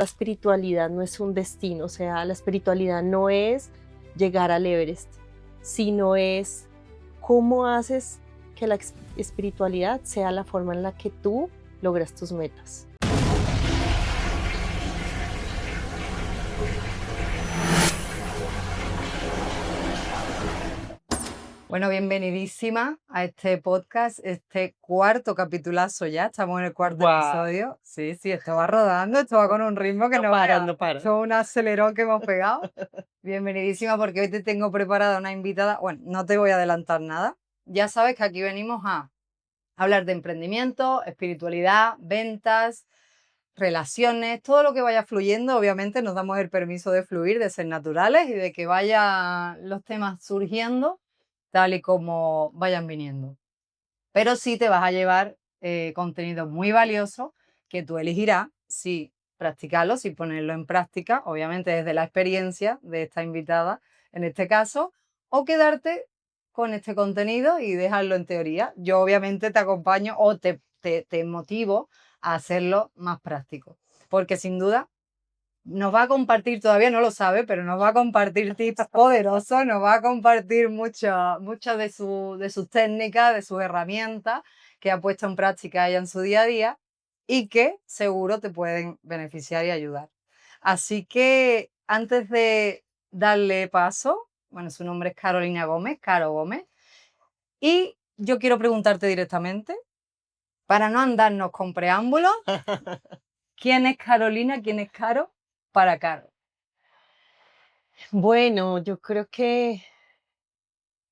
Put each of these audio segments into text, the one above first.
La espiritualidad no es un destino, o sea, la espiritualidad no es llegar al Everest, sino es cómo haces que la espiritualidad sea la forma en la que tú logras tus metas. Bueno, bienvenidísima a este podcast, este cuarto capitulazo ya, estamos en el cuarto episodio. Sí, esto va rodando, esto va con un ritmo que no para, veas. no para. Esto es un acelerón que hemos pegado. Bienvenidísima porque hoy te tengo preparada una invitada. Bueno, no te voy a adelantar nada. Ya sabes que aquí venimos a hablar de emprendimiento, espiritualidad, ventas, relaciones, todo lo que vaya fluyendo. Obviamente nos damos el permiso de fluir, de ser naturales y de que vayan los temas surgiendo tal y como vayan viniendo. Pero sí te vas a llevar contenido muy valioso que tú elegirás si practicarlo, si ponerlo en práctica, obviamente desde la experiencia de esta invitada en este caso, o quedarte con este contenido y dejarlo en teoría. Yo obviamente te acompaño o te motivo a hacerlo más práctico, porque sin duda nos va a compartir, todavía no lo sabe, pero nos va a compartir tips poderosos, nos va a compartir muchas de sus técnicas, de sus herramientas que ha puesto en práctica ella en su día a día y que seguro te pueden beneficiar y ayudar. Así que antes de darle paso, bueno, su nombre es Carolina Gómez, Caro Gómez, y yo quiero preguntarte directamente, para no andarnos con preámbulos, ¿quién es Carolina? ¿Quién es Caro? Para Caro. Bueno, yo creo que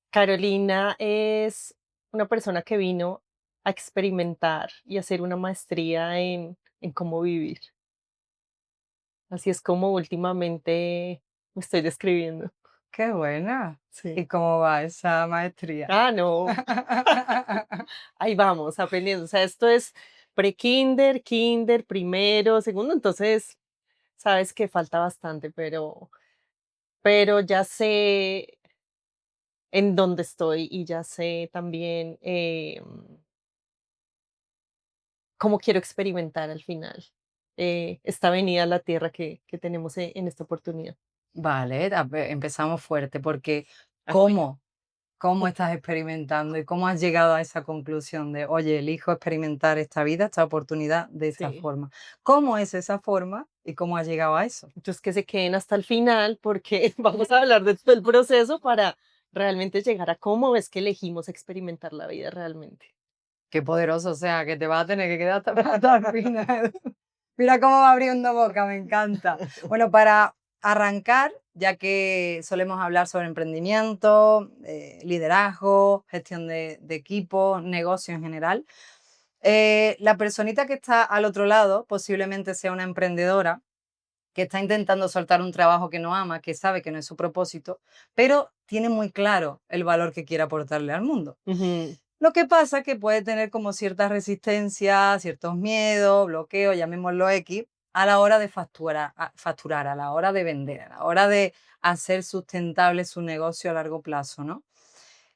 Carolina es una persona que vino a experimentar y hacer una maestría en cómo vivir. Así es como últimamente me estoy describiendo. Qué buena. Sí. ¿Y cómo va esa maestría? Ah, no. Ahí vamos, aprendiendo. O sea, esto es pre-kinder, kinder, primero, segundo, entonces sabes que falta bastante, pero ya sé en dónde estoy y ya sé también cómo quiero experimentar al final esta venida a la tierra que tenemos en esta oportunidad. Vale, empezamos fuerte porque Ah, bueno. ¿cómo estás experimentando y cómo has llegado a esa conclusión de, oye, elijo experimentar esta vida, esta oportunidad de esta Sí. forma? ¿Cómo es esa forma y cómo has llegado a eso? Entonces que se queden hasta el final porque vamos a hablar de todo el proceso para realmente llegar a cómo es que elegimos experimentar la vida realmente. Qué poderoso, o sea, que te vas a tener que quedar hasta el final. Mira cómo va abriendo boca, me encanta. Bueno, para arrancar, ya que solemos hablar sobre emprendimiento, liderazgo, gestión de equipo, negocio en general, la personita que está al otro lado posiblemente sea una emprendedora que está intentando soltar un trabajo que no ama, que sabe que no es su propósito, pero tiene muy claro el valor que quiere aportarle al mundo. Ujú. Lo que pasa es que puede tener como cierta resistencia, ciertos miedos, bloqueos, llamémoslo X, a la hora de facturar, a la hora de vender, a la hora de hacer sustentable su negocio a largo plazo, ¿no?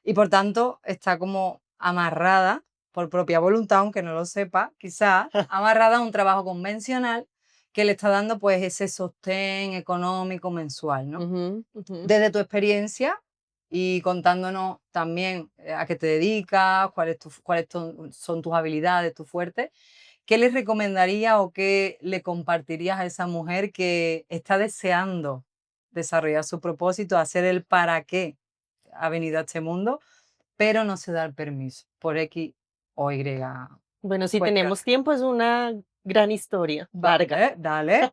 Y por tanto está como amarrada por propia voluntad, aunque no lo sepa, quizás, amarrada a un trabajo convencional que le está dando pues ese sostén económico mensual, ¿no? Ujú, ujú. Desde tu experiencia y contándonos también a qué te dedicas, son tus habilidades, tus fuertes, ¿qué le recomendarías o qué le compartirías a esa mujer que está deseando desarrollar su propósito, hacer el para qué ha venido a este mundo, pero no se da el permiso por X o Y Bueno, si cuestiones? tenemos tiempo, es una gran historia, larga. Vale,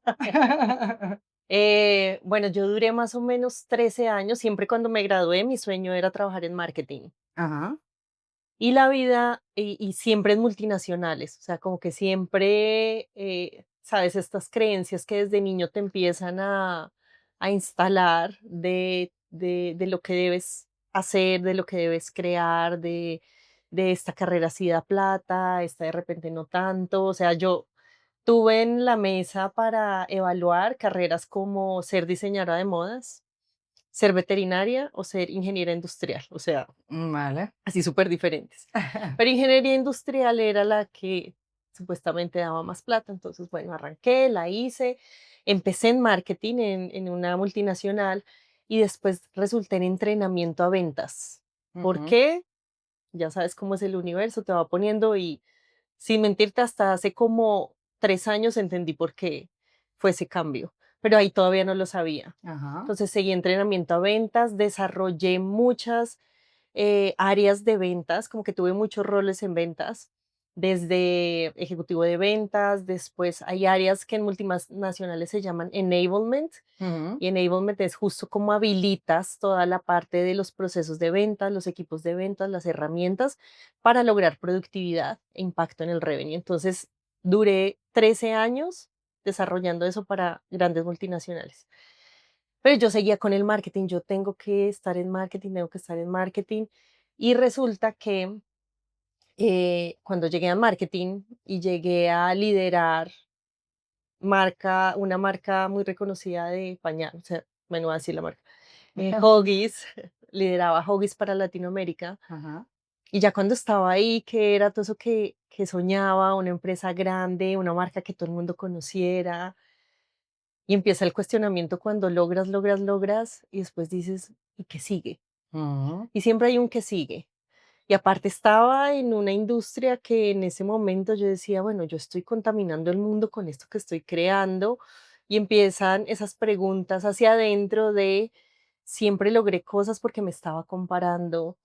dale. Bueno, yo duré más o menos 13 años. Siempre cuando me gradué, mi sueño era trabajar en marketing. Ajá. Y la vida, y siempre en multinacionales, o sea, como que siempre, sabes, estas creencias que desde niño te empiezan a instalar de lo que debes hacer, de lo que debes crear, de esta carrera sí da plata, esta de repente no tanto. O sea, yo tuve en la mesa para evaluar carreras como ser diseñadora de modas, ser veterinaria o ser ingeniera industrial, o sea, Vale. así súper diferentes. Pero ingeniería industrial era la que supuestamente daba más plata, entonces, bueno, arranqué, la hice Empecé en marketing en una multinacional y después resulté en entrenamiento a ventas. ¿Por Ujú. qué? Ya sabes cómo es el universo, te va poniendo y sin mentirte, hasta hace como 3 años entendí por qué fue ese cambio, pero ahí todavía no lo sabía. Ajá. Entonces seguí entrenamiento a ventas, desarrollé muchas áreas de ventas, como que tuve muchos roles en ventas, desde ejecutivo de ventas, después hay áreas que en multinacionales se llaman enablement, Ujú. y enablement es justo como habilitas toda la parte de los procesos de ventas, los equipos de ventas, las herramientas para lograr productividad e impacto en el revenue. Entonces, duré 13 años desarrollando eso para grandes multinacionales. Pero yo seguía con el marketing, yo tengo que estar en marketing, tengo que estar en marketing. Y resulta que cuando llegué a marketing y llegué a liderar una marca muy reconocida de pañal, o sea, me no voy a decir la marca, Huggies, lideraba Huggies para Latinoamérica. Ajá. Y ya cuando estaba ahí, que era todo eso que soñaba, una empresa grande, una marca que todo el mundo conociera, y empieza el cuestionamiento cuando logras, logras, logras, y después dices, ¿y qué sigue? Ujú. Y siempre hay un que sigue. Y aparte estaba en una industria que en ese momento yo decía, bueno, yo estoy contaminando el mundo con esto que estoy creando, y empiezan esas preguntas hacia adentro de siempre logré cosas porque me estaba comparando,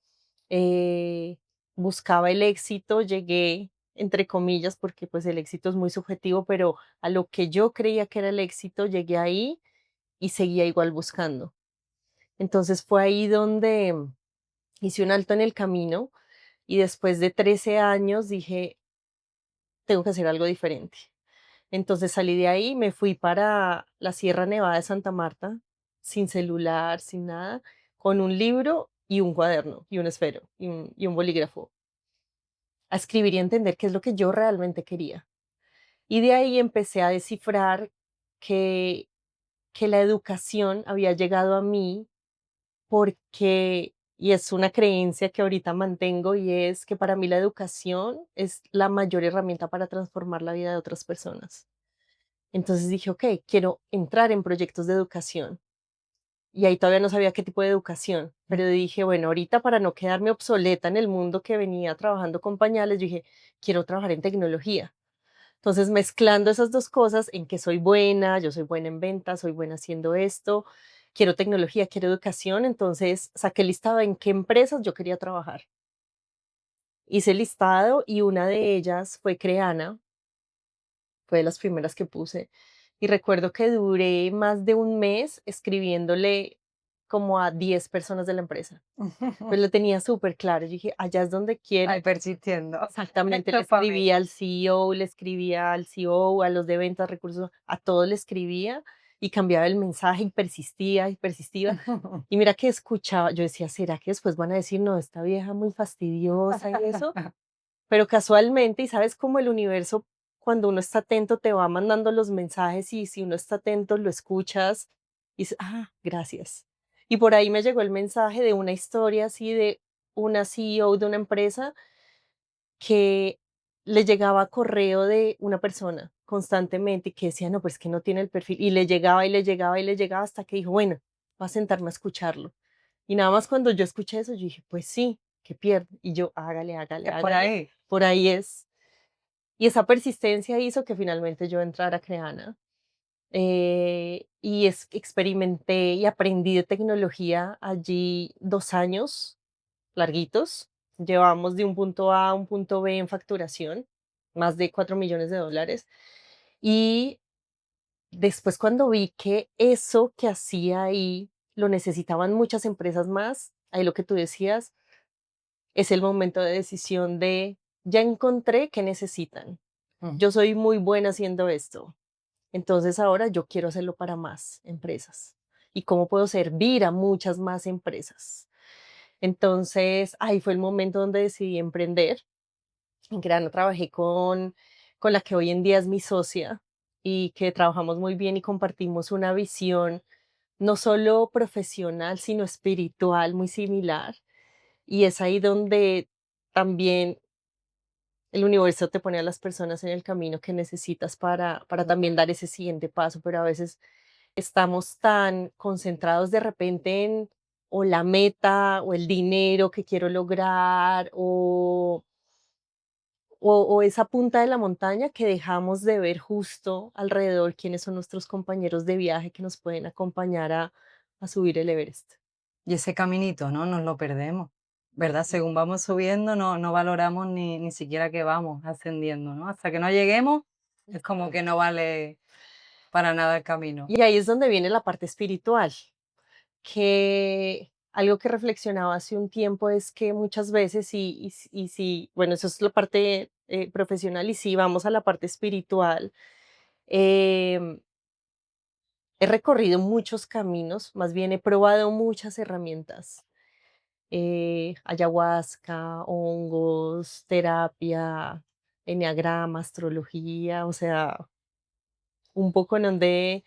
eh, buscaba el éxito, llegué, entre comillas, porque pues el éxito es muy subjetivo, pero a lo que yo creía que era el éxito, llegué ahí y seguía igual buscando. Entonces fue ahí donde hice un alto en el camino y después de 13 años dije, tengo que hacer algo diferente. Entonces salí de ahí, me fui para la Sierra Nevada de Santa Marta, sin celular, sin nada, con un libro y un cuaderno y un esfero y un bolígrafo, a escribir y entender qué es lo que yo realmente quería. Y de ahí empecé a descifrar que, que la educación había llegado a mí porque, y es una creencia que ahorita mantengo, y es que para mí la educación es la mayor herramienta para transformar la vida de otras personas. Entonces dije, ok, quiero entrar en proyectos de educación. Y ahí todavía no sabía qué tipo de educación, pero dije, bueno, ahorita para no quedarme obsoleta en el mundo que venía trabajando con pañales, yo dije, quiero trabajar en tecnología. Entonces, mezclando esas 2 cosas, en que soy buena, yo soy buena en ventas, soy buena haciendo esto, quiero tecnología, quiero educación, entonces saqué el listado en qué empresas yo quería trabajar. Hice el listado y una de ellas fue Creana, fue de las primeras que puse. Y recuerdo que duré más de un mes escribiéndole como a 10 personas de la empresa. Pues lo tenía súper claro. Yo dije, allá es donde quiero. Ay, persistiendo. Exactamente, Esto le es para mí. escribía al CEO, le escribía al COO, a los de ventas, recursos, a todos le escribía y cambiaba el mensaje y persistía y persistía. Y mira que escuchaba, yo decía, ¿será que después van a decir, no, esta vieja muy fastidiosa y eso? Pero casualmente, y sabes cómo el universo, cuando uno está atento, te va mandando los mensajes y si uno está atento, lo escuchas y dices, ah, gracias. Y por ahí me llegó el mensaje de una historia así de una CEO de una empresa que le llegaba correo de una persona constantemente y que decía, no, pues que no tiene el perfil. Y le llegaba y le llegaba y le llegaba hasta que dijo, bueno, voy a sentarme a escucharlo. Y nada más cuando yo escuché eso, yo dije, pues sí, que pierde. Y yo, hágale, hágale, Es por hágale. ahí. Por ahí es. Y esa persistencia hizo que finalmente yo entrara a Creana. Experimenté y aprendí de tecnología allí 2 años larguitos. Llevamos de un punto A a un punto B en facturación, más de 4 millones de dólares. Y después cuando vi que eso que hacía ahí lo necesitaban muchas empresas más, ahí lo que tú decías, es el momento de decisión de, ya encontré qué necesitan. Ujú. Yo soy muy buena haciendo esto. Entonces ahora yo quiero hacerlo para más empresas. ¿Y cómo puedo servir a muchas más empresas? Entonces ahí fue el momento donde decidí emprender. En Creana trabajé con la que hoy en día es mi socia y que trabajamos muy bien y compartimos una visión no solo profesional, sino espiritual muy similar. Y es ahí donde también el universo te pone a las personas en el camino que necesitas para también dar ese siguiente paso, pero a veces estamos tan concentrados de repente en o la meta o el dinero que quiero lograr o esa punta de la montaña que dejamos de ver justo alrededor quiénes son nuestros compañeros de viaje que nos pueden acompañar a subir el Everest. Y ese caminito, ¿no? Nos lo perdemos, ¿verdad? Según vamos subiendo, no valoramos ni siquiera que vamos ascendiendo, ¿no? Hasta que no lleguemos, es como que no vale para nada el camino. Y ahí es donde viene la parte espiritual, que algo que reflexionaba hace un tiempo es que muchas veces, y si, bueno, eso es la parte profesional, y si vamos a la parte espiritual, em, he recorrido muchos caminos, más bien he probado muchas herramientas, ayahuasca, hongos, terapia, enneagrama, astrología, o sea, un poco de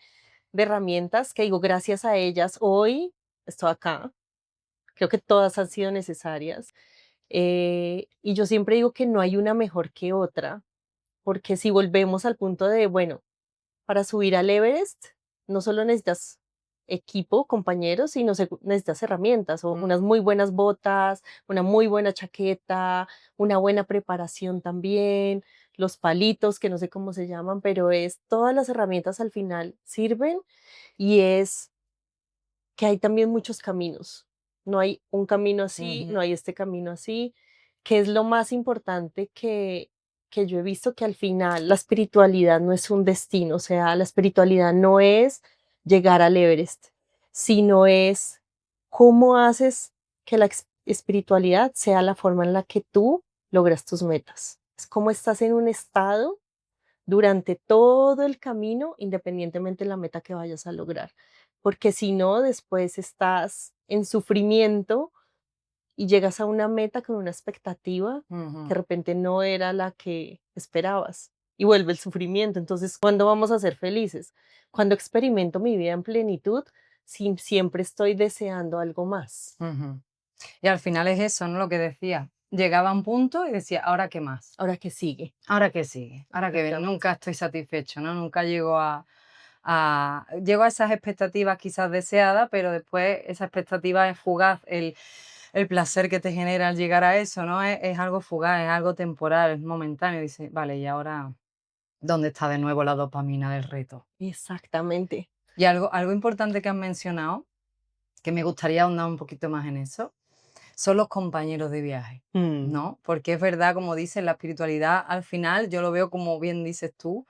herramientas que digo, gracias a ellas hoy estoy acá. Creo que todas han sido necesarias. Y yo siempre digo que no hay una mejor que otra, porque si volvemos al punto de, bueno, para subir al Everest, no solo necesitas equipo, compañeros, sino necesitas herramientas o Mm, unas muy buenas botas, una muy buena chaqueta, una buena preparación también, los palitos, que no sé cómo se llaman, pero es todas las herramientas al final sirven y es que hay también muchos caminos. No hay un camino así, ujú, no hay este camino así, que es lo más importante que yo he visto que al final la espiritualidad no es un destino, o sea, la espiritualidad no es llegar al Everest, sino es cómo haces que la espiritualidad sea la forma en la que tú logras tus metas. Es como estás en un estado durante todo el camino, independientemente de la meta que vayas a lograr. Porque si no, después estás en sufrimiento y llegas a una meta con una expectativa que ujú, de repente no era la que esperabas y vuelve el sufrimiento. Entonces, ¿cuándo vamos a ser felices? Cuando experimento mi vida en plenitud, siempre estoy deseando algo más. ujú. Y al final es eso, ¿no? Lo que decía. Llegaba a un punto y decía, ¿ahora qué más? Ahora, ¿qué sigue? ¿Ahora qué sigue? Ahora que Exactamente. nunca estoy satisfecho, ¿no? Nunca llego llego a esas expectativas quizás deseadas, pero después esa expectativa es fugaz, el placer que te genera al llegar a eso, ¿no? Es algo fugaz, es algo temporal, es momentáneo. Dice, vale, ¿y ahora dónde está de nuevo la dopamina del reto? Exactamente. Y algo importante que has mencionado, que me gustaría ahondar un poquito más en eso, son los compañeros de viaje, Mm, ¿no? Porque es verdad, como dices, la espiritualidad al final yo lo veo como bien dices tú,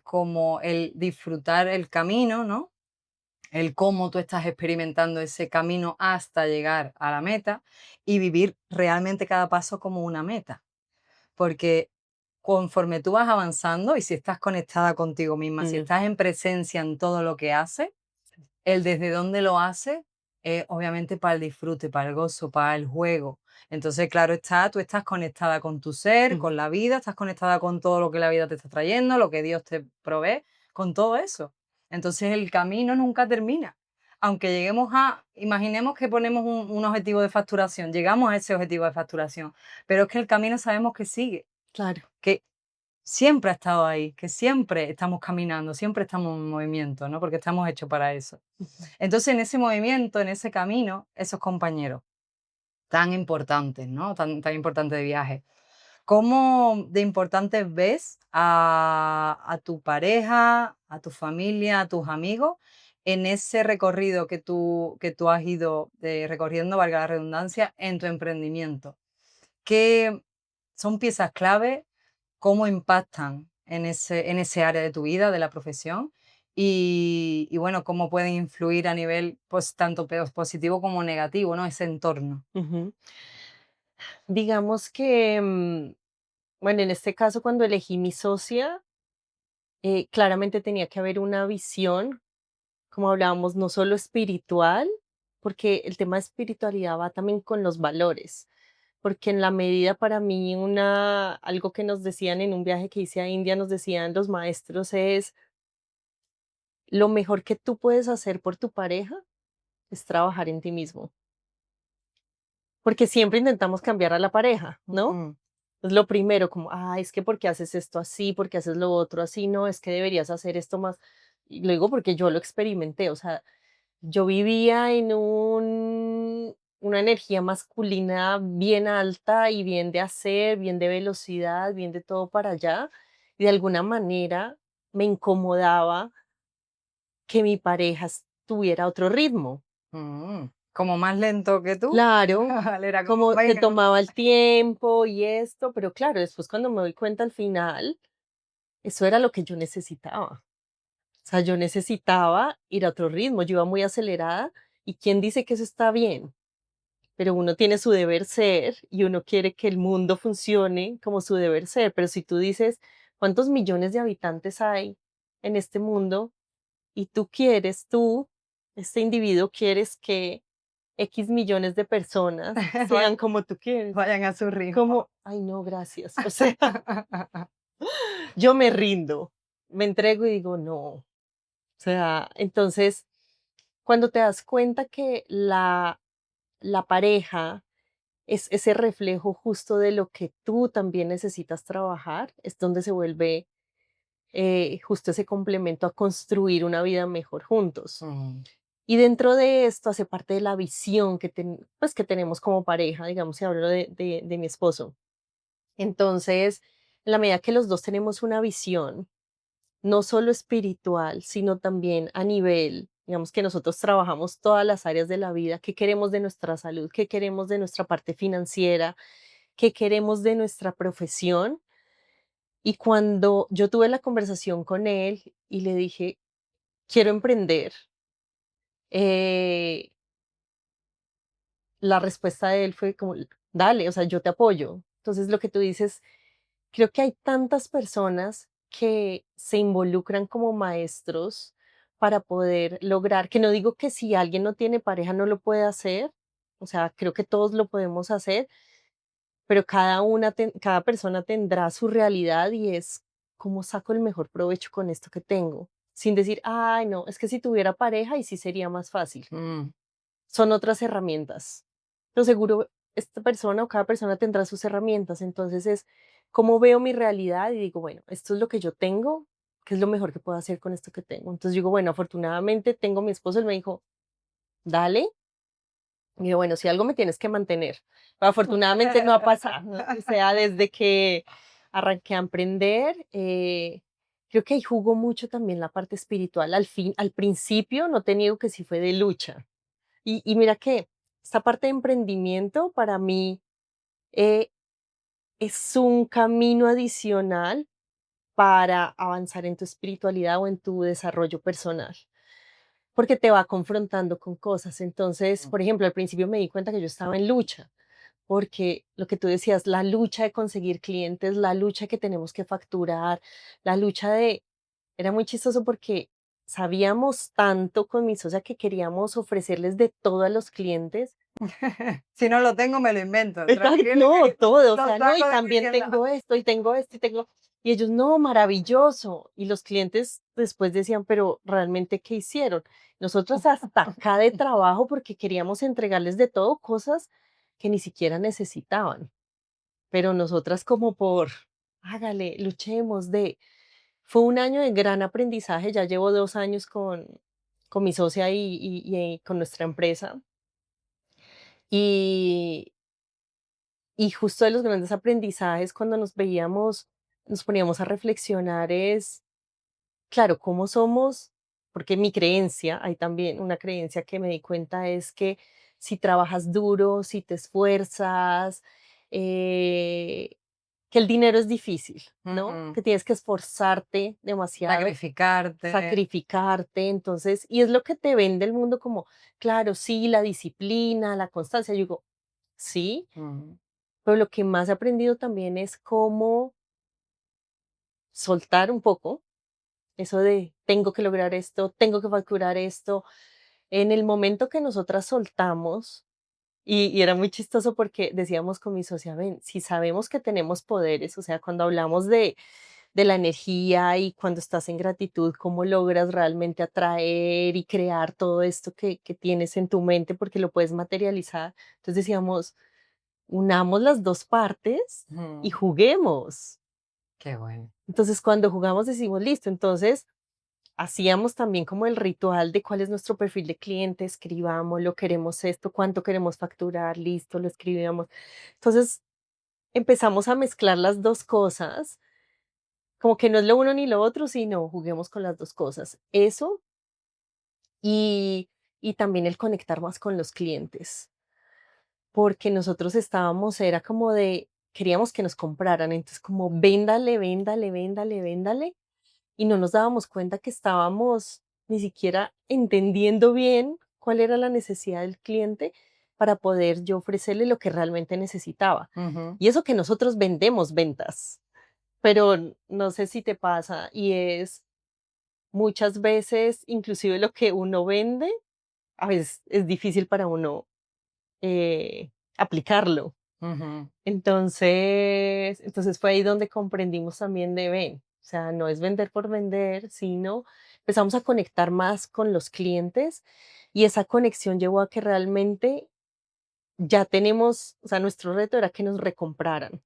como el disfrutar el camino, ¿no? El cómo tú estás experimentando ese camino hasta llegar a la meta y vivir realmente cada paso como una meta. Porque conforme tú vas avanzando y si estás conectada contigo misma, si mm, estás en presencia en todo lo que haces, el desde dónde lo hace, obviamente para el disfrute, para el gozo, para el juego. Entonces, claro está, tú estás conectada con tu ser, mm, con la vida, estás conectada con todo lo que la vida te está trayendo, lo que Dios te provee, con todo eso. Entonces, el camino nunca termina. Aunque lleguemos imaginemos que ponemos un objetivo de facturación, llegamos a ese objetivo de facturación, pero es que el camino sabemos que sigue, claro. que siempre ha estado ahí, que siempre estamos caminando, siempre estamos en movimiento, ¿no? Porque estamos hechos para eso. Ujú. Entonces, en ese movimiento, en ese camino, esos compañeros tan importantes, ¿no? Tan importantes de viaje. ¿Cómo de importantes ves a tu pareja, a tu familia, a tus amigos en ese recorrido que tú has ido recorriendo, valga la redundancia, en tu emprendimiento? ¿Qué son piezas clave? ¿Cómo impactan en ese área de tu vida, de la profesión? Y bueno, cómo pueden influir a nivel pues, tanto positivo como negativo, ¿no? Ese entorno. Ujú. Digamos que, bueno, en este caso, cuando elegí mi socia, claramente tenía que haber una visión, como hablábamos, no solo espiritual, porque el tema de espiritualidad va también con los valores, porque en la medida para mí algo que nos decían en un viaje que hice a India, nos decían los maestros es, lo mejor que tú puedes hacer por tu pareja es trabajar en ti mismo, porque siempre intentamos cambiar a la pareja, ¿no? Ujú, Es lo primero, como, es que ¿por qué haces esto así? ¿Por qué haces lo otro así? No, es que deberías hacer esto más. Y lo digo porque yo lo experimenté, o sea, yo vivía en una energía masculina bien alta y bien de hacer, bien de velocidad, bien de todo para allá. Y de alguna manera me incomodaba que mi pareja tuviera otro ritmo. Como más lento que tú. Claro, Vale, era como, como se venga. tomaba el tiempo y esto, pero claro, después cuando me doy cuenta al final, eso era lo que yo necesitaba. O sea, yo necesitaba ir a otro ritmo, yo iba muy acelerada y quién dice que eso está bien, pero uno tiene su deber ser y uno quiere que el mundo funcione como su deber ser, pero si tú dices, ¿cuántos millones de habitantes hay en este mundo? Y este individuo, quieres que X millones de personas sean como tú quieres. Vayan a su ritmo. Como, ay, no, gracias. O sea, yo me rindo, me entrego y digo, no. O sea, entonces, cuando te das cuenta que la pareja es ese reflejo justo de lo que tú también necesitas trabajar, es donde se vuelve justo ese complemento a construir una vida mejor juntos. Mm. Y dentro de esto hace parte de la visión pues, que tenemos como pareja, digamos, si hablo de mi esposo. Entonces, en la medida que los dos tenemos una visión, no solo espiritual, sino también a nivel, digamos que nosotros trabajamos todas las áreas de la vida, qué queremos de nuestra salud, qué queremos de nuestra parte financiera, qué queremos de nuestra profesión. Y cuando yo tuve la conversación con él y le dije, quiero emprender, eh, la respuesta de él fue como, dale, o sea, yo te apoyo. Entonces, lo que tú dices, creo que hay tantas personas que se involucran como maestros para poder lograr, que no digo que si alguien no tiene pareja no lo puede hacer, o sea, creo que todos lo podemos hacer, pero cada persona tendrá su realidad y es cómo saco el mejor provecho con esto que tengo, sin decir, ay, no, es que si tuviera pareja y sí sería más fácil. Mm. Son otras herramientas. Pero seguro esta persona o cada persona tendrá sus herramientas. Entonces es cómo veo mi realidad y digo, bueno, esto es lo que yo tengo, ¿qué es lo mejor que puedo hacer con esto que tengo? Entonces digo, bueno, afortunadamente tengo a mi esposo, él me dijo, dale. Y digo, bueno, si algo me tienes que mantener. Pero afortunadamente no ha pasado, ¿no? O sea, desde que arranqué a emprender, creo que ahí jugó mucho también la parte espiritual. Al principio no te niego que sí fue de lucha, y mira que esta parte de emprendimiento para mí eh, es un camino adicional para avanzar en tu espiritualidad o en tu desarrollo personal, porque te va confrontando con cosas. Entonces, por ejemplo, al principio me di cuenta que yo estaba en lucha, porque lo que tú decías, la lucha de conseguir clientes, la lucha que tenemos que facturar, la lucha de... Era muy chistoso porque sabíamos tanto con mi socia que queríamos ofrecerles de todo a los clientes. Si no lo tengo, me lo invento. Exacto, Tranquilo no, que todo, o lo sea, no, y saco de también cualquier lado. tengo esto, y tengo esto, y tengo, y ellos, no, maravilloso. Y los clientes después decían, pero realmente, ¿qué hicieron? Nosotros hasta acá de trabajo porque queríamos entregarles de todo cosas que ni siquiera necesitaban, pero nosotras como por, hágale, luchemos de, fue un año de gran aprendizaje, ya llevo 2 años con mi socia y con nuestra empresa. Y, Y justo de los grandes aprendizajes cuando nos veíamos, nos poníamos a reflexionar es, claro, cómo somos, porque mi creencia, hay también una creencia que me di cuenta es que si trabajas duro, si te esfuerzas, eh, que el dinero es difícil, ¿no? Mm. Que tienes que esforzarte demasiado, Sacrificarte. sacrificarte, entonces, y es lo que te vende el mundo como, claro, sí, la disciplina, la constancia. Yo digo, sí, Mm. pero lo que más he aprendido también es cómo soltar un poco eso de tengo que lograr esto, tengo que facturar esto. En el momento que nosotras soltamos, y era muy chistoso porque decíamos con mi socia, ven, si sabemos que tenemos poderes, o sea, cuando hablamos de la energía y cuando estás en gratitud, cómo logras realmente atraer y crear todo esto que tienes en tu mente porque lo puedes materializar. Entonces decíamos, unamos las dos partes y Ujú. juguemos. Qué bueno. Entonces, cuando jugamos decimos, listo, entonces hacíamos también como el ritual de cuál es nuestro perfil de cliente, escribamos, lo queremos esto, cuánto queremos facturar, listo, lo escribíamos. Entonces, empezamos a mezclar las dos cosas, como que no es lo uno ni lo otro, sino juguemos con las dos cosas. Eso y, y también el conectar más con los clientes, porque nosotros estábamos, era como de, queríamos que nos compraran, entonces como véndale, véndale, véndale, véndale, y no nos dábamos cuenta que estábamos ni siquiera entendiendo bien cuál era la necesidad del cliente para poder yo ofrecerle lo que realmente necesitaba. Ujú. Y eso que nosotros vendemos ventas, pero no sé si te pasa y es muchas veces, inclusive lo que uno vende, a veces es difícil para uno aplicarlo. Ujú. Entonces fue ahí donde comprendimos también de ven, o sea, no es vender por vender, sino empezamos a conectar más con los clientes y esa conexión llevó a que realmente ya tenemos, o sea, nuestro reto era que nos recompraran,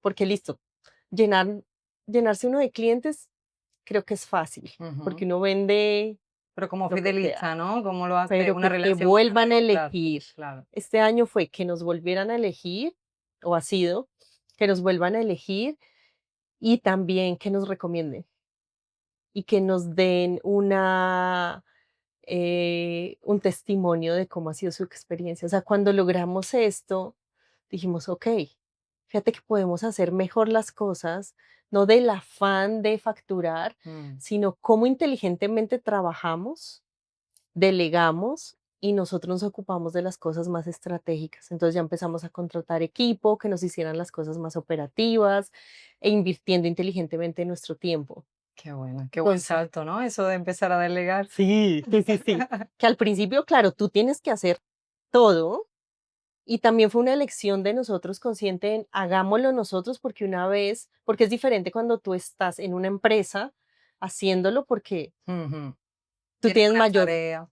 porque listo, llenar, llenarse uno de clientes creo que es fácil, Ujú. porque uno vende Pero como lo que sea, fidelista, ¿no? ¿Cómo lo hace pero una que te relación muy vuelvan a larga? Claro, elegir. claro. Este año fue que nos volvieran a elegir, o ha sido, que nos vuelvan a elegir y también que nos recomienden y que nos den un testimonio de cómo ha sido su experiencia. O sea, cuando logramos esto, dijimos, ok, fíjate que podemos hacer mejor las cosas, no del afán de facturar, Mm. sino cómo inteligentemente trabajamos, delegamos y nosotros nos ocupamos de las cosas más estratégicas. Entonces ya empezamos a contratar equipo que nos hicieran las cosas más operativas e invirtiendo inteligentemente nuestro tiempo. Qué bueno, qué buen Entonces, salto, ¿no? Eso de empezar a delegar. sí, sí, sí, sí. Que al principio, claro, tú tienes que hacer todo y también fue una elección de nosotros consciente en hagámoslo nosotros porque una vez, porque es diferente cuando tú estás en una empresa haciéndolo porque Ujú. tú Tienes tienes una mayor tarea.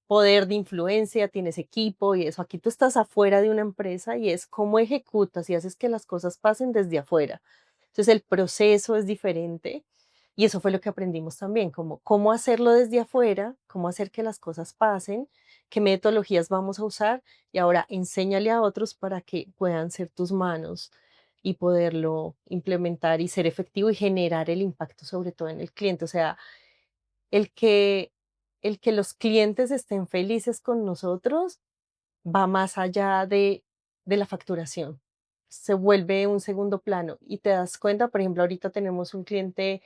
poder de influencia, tienes equipo y eso. Aquí tú estás afuera de una empresa y es cómo ejecutas y haces que las cosas pasen desde afuera. Entonces el proceso es diferente y eso fue lo que aprendimos también, como cómo hacerlo desde afuera, cómo hacer que las cosas pasen, qué metodologías vamos a usar y ahora enséñale a otros para que puedan ser tus manos y poderlo implementar y ser efectivo y generar el impacto sobre todo en el cliente. O sea, el que el que los clientes estén felices con nosotros va más allá de la facturación. Se vuelve un segundo plano y te das cuenta, por ejemplo, ahorita tenemos un cliente,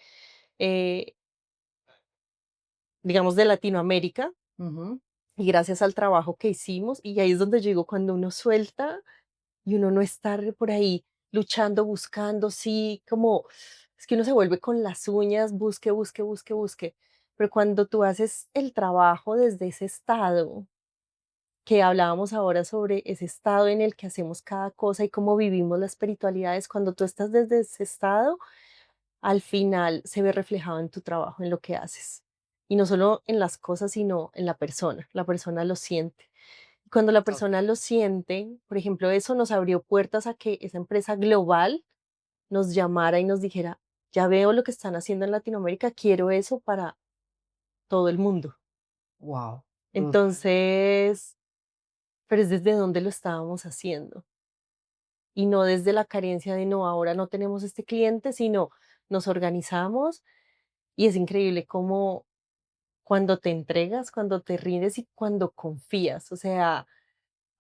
eh, digamos, de Latinoamérica Ujú. y gracias al trabajo que hicimos, y ahí es donde yo digo, cuando uno suelta y uno no está por ahí luchando, buscando, sí, como es que uno se vuelve con las uñas, busque, busque, busque, busque. Pero cuando tú haces el trabajo desde ese estado, que hablábamos ahora sobre ese estado en el que hacemos cada cosa y cómo vivimos la espiritualidad, es cuando tú estás desde ese estado, al final se ve reflejado en tu trabajo, en lo que haces. Y no solo en las cosas, sino en la persona lo siente. Y cuando la persona lo siente, por ejemplo, eso nos abrió puertas a que esa empresa global nos llamara y nos dijera, ya veo lo que están haciendo en Latinoamérica, quiero eso para todo el mundo. Wow, brutal. Entonces, pero es desde donde lo estábamos haciendo y no desde la carencia de no, ahora no tenemos este cliente, sino nos organizamos y es increíble cómo cuando te entregas, cuando te rindes y cuando confías. O sea,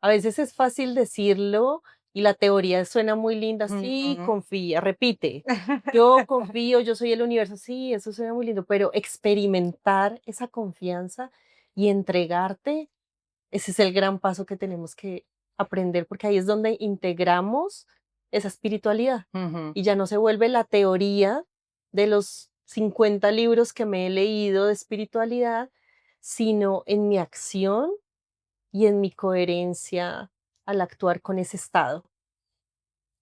a veces es fácil decirlo y la teoría suena muy linda, sí, Ujú. confía, repite. Yo confío, yo soy el universo, sí, eso suena muy lindo, pero experimentar esa confianza y entregarte, ese es el gran paso que tenemos que aprender, porque ahí es donde integramos esa espiritualidad Ujú. y ya no se vuelve la teoría de los 50 libros que me he leído de espiritualidad, sino en mi acción y en mi coherencia al actuar con ese estado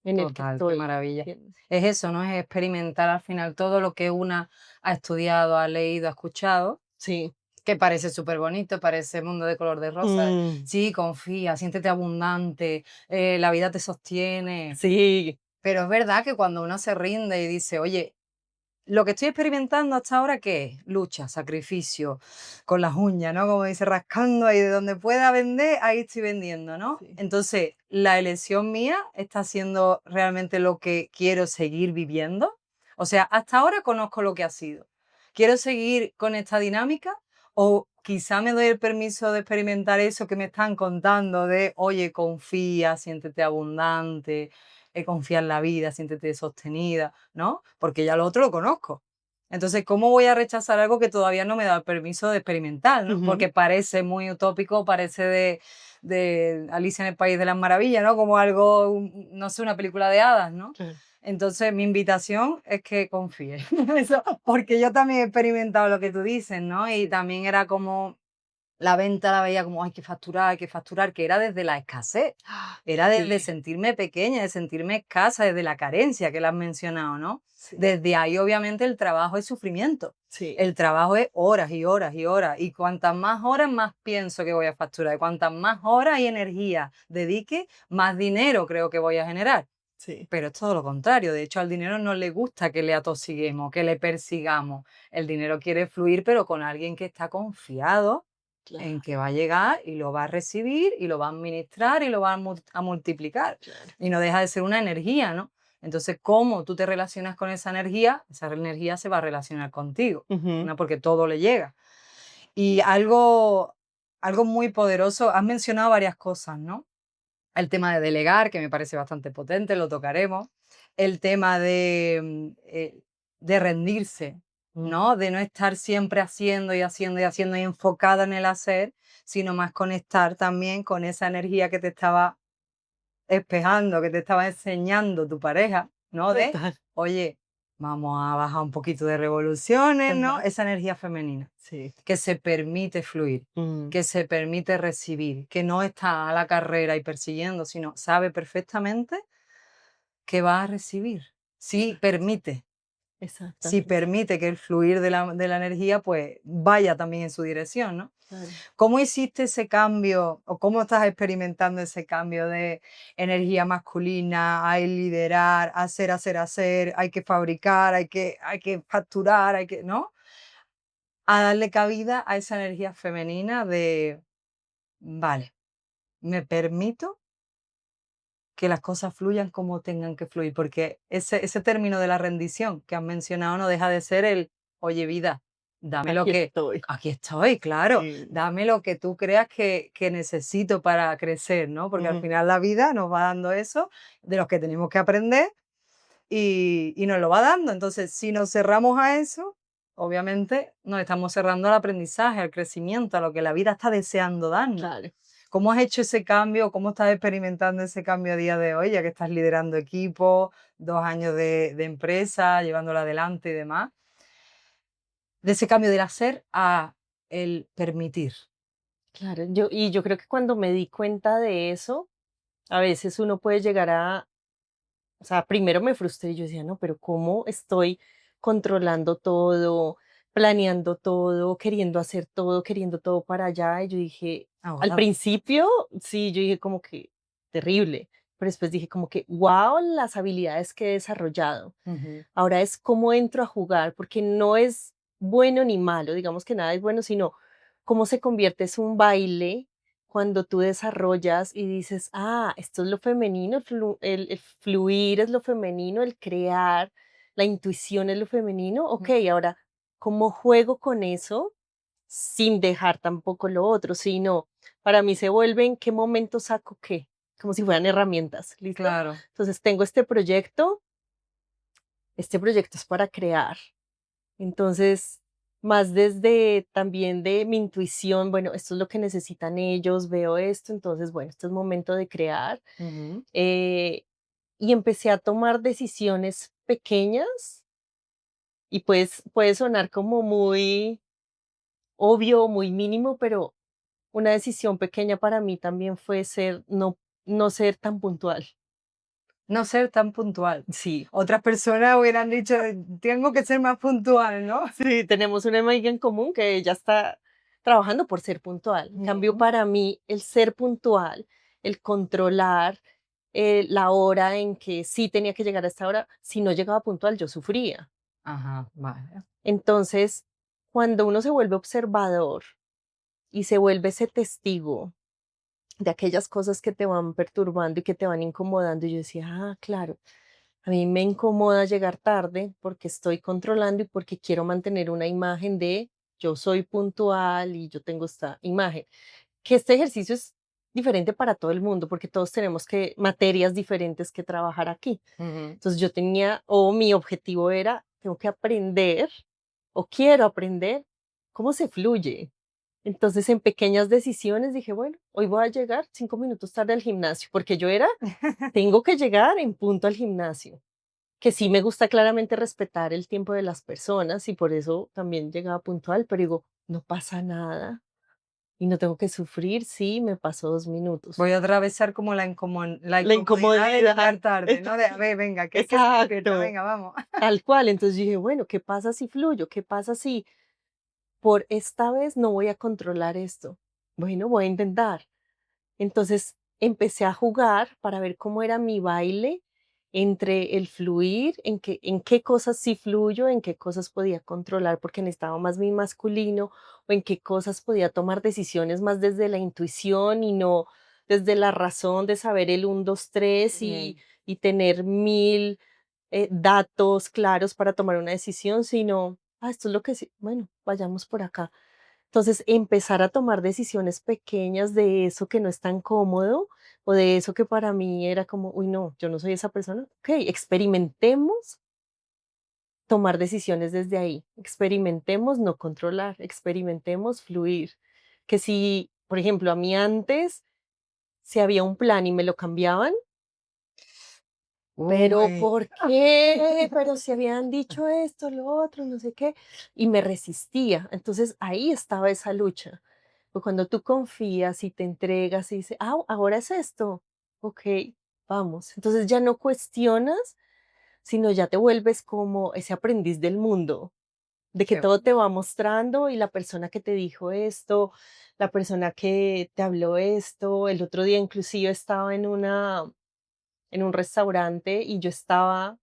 en el que Total, qué estoy. maravilla. ¿Entiendes? Es eso, ¿no? Es experimentar al final todo lo que una ha estudiado, ha leído, ha escuchado Sí, Que parece súper bonito, parece mundo de color de rosa. Mm, Sí, confía, siéntete abundante, la vida te sostiene. sí, Pero es verdad que cuando uno se rinde y dice, oye, lo que estoy experimentando hasta ahora, ¿qué es? Lucha, sacrificio, con las uñas, ¿no? Como dice, rascando ahí de donde pueda vender, ahí estoy vendiendo, ¿no? sí. Entonces, la elección mía está siendo realmente lo que quiero seguir viviendo. O sea, hasta ahora conozco lo que ha sido. ¿Quiero seguir con esta dinámica? O quizá me doy el permiso de experimentar eso que me están contando de, oye, confía, siéntete abundante, confía en la vida, siéntete sostenida, ¿no? Porque ya lo otro lo conozco. Entonces, ¿cómo voy a rechazar algo que todavía no me da el permiso de experimentar, ¿no? Ujú, Porque parece muy utópico, parece de Alicia en el País de las Maravillas, ¿no? Como algo, no sé, una película de hadas, ¿no? claro. Entonces, mi invitación es que confíe. Eso, porque yo también he experimentado lo que tú dices, ¿no? Y Sí. también era como la venta la veía como hay que facturar, que era desde la escasez, Ah, era sí, desde sentirme pequeña, de sentirme escasa, desde la carencia que la has mencionado, ¿no? sí, Desde ahí, obviamente, el trabajo es sufrimiento. sí, El trabajo es horas y horas y horas. Y cuantas más horas, más pienso que voy a facturar. Y cuantas más horas y energía dedique, más dinero creo que voy a generar. sí. Pero es todo lo contrario. De hecho, al dinero no le gusta que le atosiguemos, que le persigamos. El dinero quiere fluir, pero con alguien que está confiado en Claro, que va a llegar y lo va a recibir y lo va a administrar y lo va a multiplicar. claro. Y no deja de ser una energía, ¿no? Entonces, ¿cómo tú te relacionas con esa energía se va a relacionar contigo, Ujú, ¿no? Porque todo le llega. Y algo muy poderoso, has mencionado varias cosas, ¿no? El tema de delegar, que me parece bastante potente, lo tocaremos. El tema de rendirse, mm, ¿no? De no estar siempre haciendo y haciendo y haciendo y enfocada en el hacer, sino más conectar también con esa energía que te estaba espejando, que te estaba enseñando tu pareja, ¿no? De, total. oye, vamos a bajar un poquito de revoluciones, ¿no? Ajá, Esa energía femenina sí. que se permite fluir, Mm, que se permite recibir, que no está a la carrera y persiguiendo, sino sabe perfectamente que va a recibir. Sí, permite, si exactamente, permite que el fluir de la energía pues vaya también en su dirección, ¿no? claro. ¿Cómo hiciste ese cambio o cómo estás experimentando ese cambio de energía masculina, a liderar, hacer, hacer, hacer, hay que fabricar, hay que facturar, ¿no? A darle cabida a esa energía femenina de, vale, me permito que las cosas fluyan como tengan que fluir, porque ese término de la rendición que has mencionado no deja de ser el, oye vida, dame lo Aquí que, estoy. aquí estoy, claro, Sí. dame lo que tú creas que necesito para crecer, ¿no? Porque al Ujú, final la vida nos va dando eso de los que tenemos que aprender y nos lo va dando. Entonces, si nos cerramos a eso, obviamente nos estamos cerrando al aprendizaje, al crecimiento, a lo que la vida está deseando darnos. claro. ¿Cómo has hecho ese cambio? ¿Cómo estás experimentando ese cambio a día de hoy, ya que estás liderando equipos, 2 años de empresa, llevándola adelante y demás? De ese cambio del hacer a el permitir. Claro, yo creo que cuando me di cuenta de eso, a veces uno puede llegar a, o sea, primero me frustré y yo decía, no, pero ¿cómo estoy controlando todo, planeando todo, queriendo todo para allá? Y yo dije, al Ahora, principio, sí, yo dije como que terrible, pero después dije como que, wow, las habilidades que he desarrollado. ujú, Ahora es cómo entro a jugar, porque no es bueno ni malo, digamos que nada es bueno, sino cómo se convierte es un baile cuando tú desarrollas y dices, ah, esto es lo femenino, el fluir es lo femenino, el crear, la intuición es lo femenino, ok, ahora, ¿cómo juego con eso sin dejar tampoco lo otro? Sino, para mí se vuelve en qué momento saco qué, como si fueran herramientas, ¿listo? claro. Entonces tengo este proyecto es para crear. Entonces, más desde también de mi intuición, bueno, esto es lo que necesitan ellos, veo esto, entonces, bueno, esto es momento de crear. Ujú. eh, y empecé a tomar decisiones pequeñas y pues puede sonar como muy obvio, muy mínimo, pero una decisión pequeña para mí también fue no ser tan puntual. No ser tan puntual. Sí, Otras personas hubieran dicho, tengo que ser más puntual, ¿no? sí, tenemos una amiga en común que ella está. trabajando por ser puntual. En cambio, Ujú. para mí, el ser puntual, el controlar la hora en que sí tenía que llegar a esta hora, si no llegaba puntual, yo sufría. Ajá, vale. Entonces, cuando uno se vuelve observador y se vuelve ese testigo de aquellas cosas que te van perturbando y que te van incomodando, y yo decía, ah, claro, a mí me incomoda llegar tarde porque estoy controlando y porque quiero mantener una imagen de yo soy puntual y yo tengo esta imagen. Que este ejercicio es diferente para todo el mundo porque todos tenemos que materias diferentes que trabajar aquí. Ujú. Entonces yo tenía, o mi objetivo era, tengo que aprender o quiero aprender cómo se fluye. Entonces en pequeñas decisiones dije, bueno, hoy voy a llegar 5 minutos tarde al gimnasio porque yo era, tengo que llegar en punto al gimnasio, que sí me gusta claramente respetar el tiempo de las personas y por eso también llegaba puntual, pero digo, no pasa nada y no tengo que sufrir si me pasó 2 minutos. Voy a atravesar como la La incomodidad de incomodidad, llegar tarde, ¿no? De, a ver, venga, que hay que ser despierta, exacto, venga, vamos. tal cual. Entonces dije, bueno, ¿qué pasa si fluyo? ¿Qué pasa si por esta vez no voy a controlar esto? Bueno, voy a intentar. Entonces empecé a jugar para ver cómo era mi baile entre el fluir, en qué cosas sí fluyo, en qué cosas podía controlar porque necesitaba más mi masculino, o en qué cosas podía tomar decisiones más desde la intuición y no desde la razón de saber el 1, 2, 3 Bien. y tener mil datos claros para tomar una decisión, sino, ah, esto es lo que sí, bueno, vayamos por acá. Entonces, empezar a tomar decisiones pequeñas de eso que no es tan cómodo o de eso que para mí era como, uy, no, yo no soy esa persona. Ok, experimentemos tomar decisiones desde ahí. Experimentemos no controlar, experimentemos fluir. Que si, por ejemplo, a mí antes, si había un plan y me lo cambiaban, pero Uy, ¿por qué? Pero si habían dicho esto, lo otro, no sé qué, y me resistía. Entonces ahí estaba esa lucha. Pues cuando tú confías y te entregas y dices, ah, ahora es esto, ok, vamos. Entonces ya no cuestionas, sino ya te vuelves como ese aprendiz del mundo, de que qué todo bueno. te va mostrando y la persona que te dijo esto, la persona que te habló esto, el otro día inclusive estaba en un restaurante y yo estaba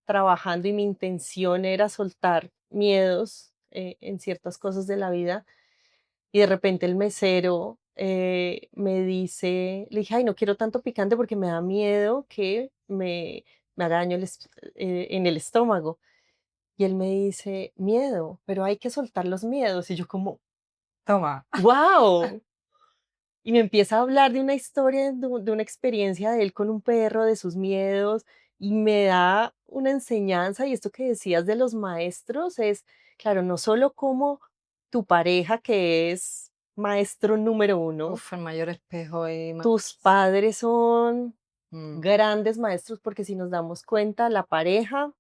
trabajando y mi intención era soltar miedos en ciertas cosas de la vida y de repente el mesero me dice, le dije, ay, no quiero tanto picante porque me da miedo que me haga daño en el estómago. Y él me dice, miedo, pero hay que soltar los miedos. Y yo como, Toma. wow. Y me empieza a hablar de una historia, de una experiencia de él con un perro, de sus miedos, y me da una enseñanza. Y esto que decías de los maestros es, claro, no solo como tu pareja, que es maestro número uno, Uf, el mayor espejo y tus padres son Mm, grandes maestros, porque si nos damos cuenta, la pareja,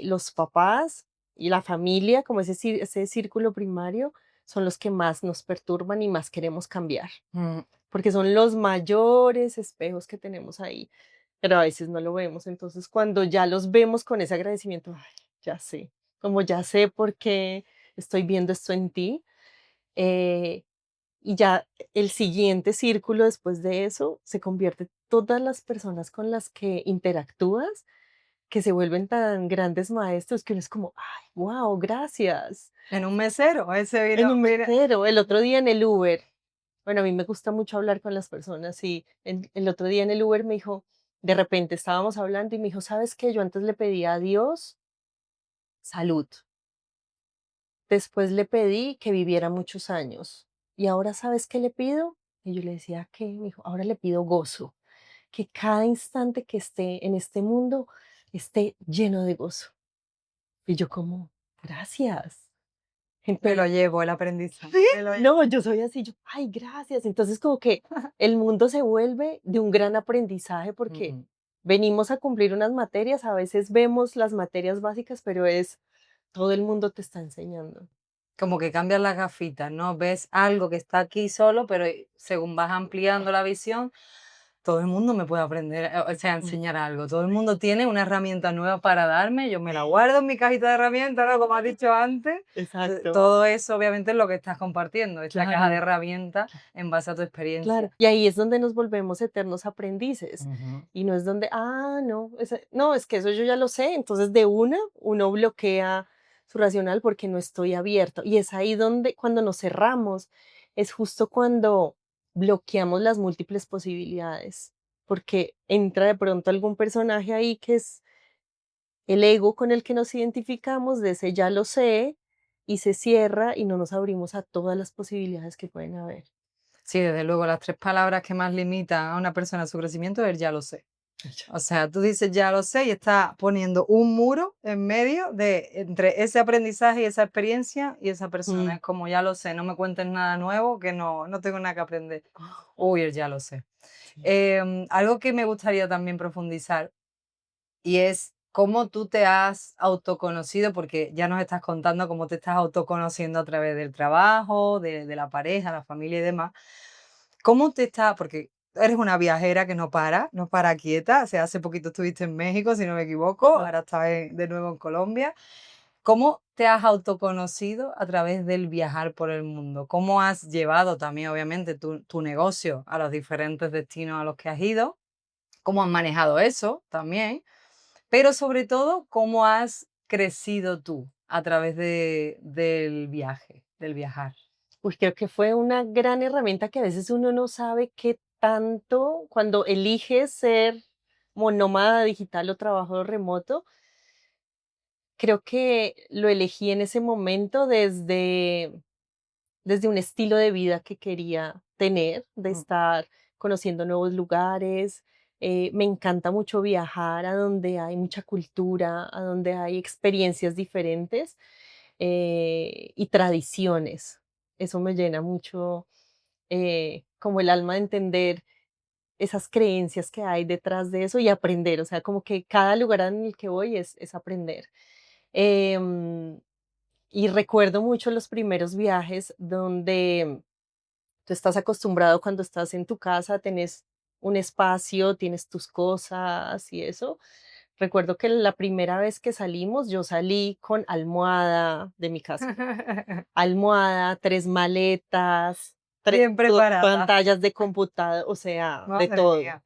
los papás y la familia, como ese círculo primario, son los que más nos perturban y más queremos cambiar mm. porque son los mayores espejos que tenemos ahí, pero a veces no lo vemos. Entonces, cuando ya los vemos con ese agradecimiento, ay, ya sé, como ya sé por qué estoy viendo esto en ti, eh, y ya el siguiente círculo después de eso se convierte todas las personas con las que interactúas, que se vuelven tan grandes maestros que uno es como, ay, wow, gracias. En un mesero, ese vino, En un mira. mesero, el otro día en el Uber, bueno, a mí me gusta mucho hablar con las personas y el otro día en el Uber me dijo, de repente estábamos hablando y me dijo, ¿sabes qué? Yo antes le pedía a Dios salud, después le pedí que viviera muchos años y ahora ¿sabes qué le pido? Y yo le decía, ¿qué? Me dijo, ahora le pido gozo, que cada instante que esté en este mundo esté lleno de gozo. Y yo como, gracias. Me lo Entonces, llevo el aprendizaje, sí, me lo llevo. no, yo soy así, yo, ay, gracias. Entonces, como que el mundo se vuelve de un gran aprendizaje porque Mm. venimos a cumplir unas materias, a veces vemos las materias básicas, pero es todo el mundo te está enseñando. Como que cambias las gafitas, ¿no? Ves algo que está aquí solo, pero según vas ampliando la visión, todo el mundo me puede aprender, o sea, Mm, enseñar algo. Todo el mundo tiene una herramienta nueva para darme, yo me la guardo en mi cajita de herramientas, ¿no? Como has dicho antes. exacto, Todo eso obviamente es lo que estás compartiendo, esta caja de claro. herramientas en base a tu Claro, experiencia. y ahí es donde nos volvemos eternos aprendices, Ujú. y no es donde, no, no, es que eso yo ya lo sé, entonces de una, uno bloquea su racional porque no estoy abierto, y es ahí donde cuando nos cerramos, es justo cuando bloqueamos las múltiples posibilidades, porque entra de pronto algún personaje ahí que es el ego con el que nos identificamos, de ese ya lo sé, y se cierra y no nos abrimos a todas las posibilidades que pueden haber. Sí, desde luego, las tres palabras que más limitan a una persona en su crecimiento es el ya lo sé. O sea, tú dices ya lo sé y está poniendo un muro en medio de entre ese aprendizaje y esa experiencia y esa persona. Mm, Es como ya lo sé, no me cuentes nada nuevo, que no tengo nada que aprender. Uy, el ya lo sé. sí. Algo que me gustaría también profundizar y es cómo tú te has autoconocido, porque ya nos estás contando cómo te estás autoconociendo a través del trabajo, de la pareja, la familia y demás. ¿Cómo te está? Porque eres una viajera que no para quieta. O sea, hace poquito estuviste en México, si no me equivoco, Ajá. ahora estás de nuevo en Colombia. ¿Cómo te has autoconocido a través del viajar por el mundo? ¿Cómo has llevado también, obviamente, tu negocio a los diferentes destinos a los que has ido? ¿Cómo has manejado eso también? Pero sobre todo, ¿cómo has crecido tú a través del viaje, del viajar? Uy, creo que fue una gran herramienta que a veces uno no sabe qué tanto, cuando elige ser monómada digital o trabajo remoto, creo que lo elegí en ese momento desde un estilo de vida que quería tener, de Mm. estar conociendo nuevos lugares. Me encanta mucho viajar a donde hay mucha cultura, a donde hay experiencias diferentes y tradiciones. Eso me llena mucho como el alma de entender esas creencias que hay detrás de eso y aprender. O sea, como que cada lugar en el que voy es aprender. Em, y recuerdo mucho los primeros viajes donde tú estás acostumbrado cuando estás en tu casa, tenés un espacio, tienes tus cosas y eso. Recuerdo que la primera vez que salimos, yo salí con almohada de mi casa, almohada, 3 maletas, Bien preparada. pantallas de computador, o sea, de Madre todo. mía.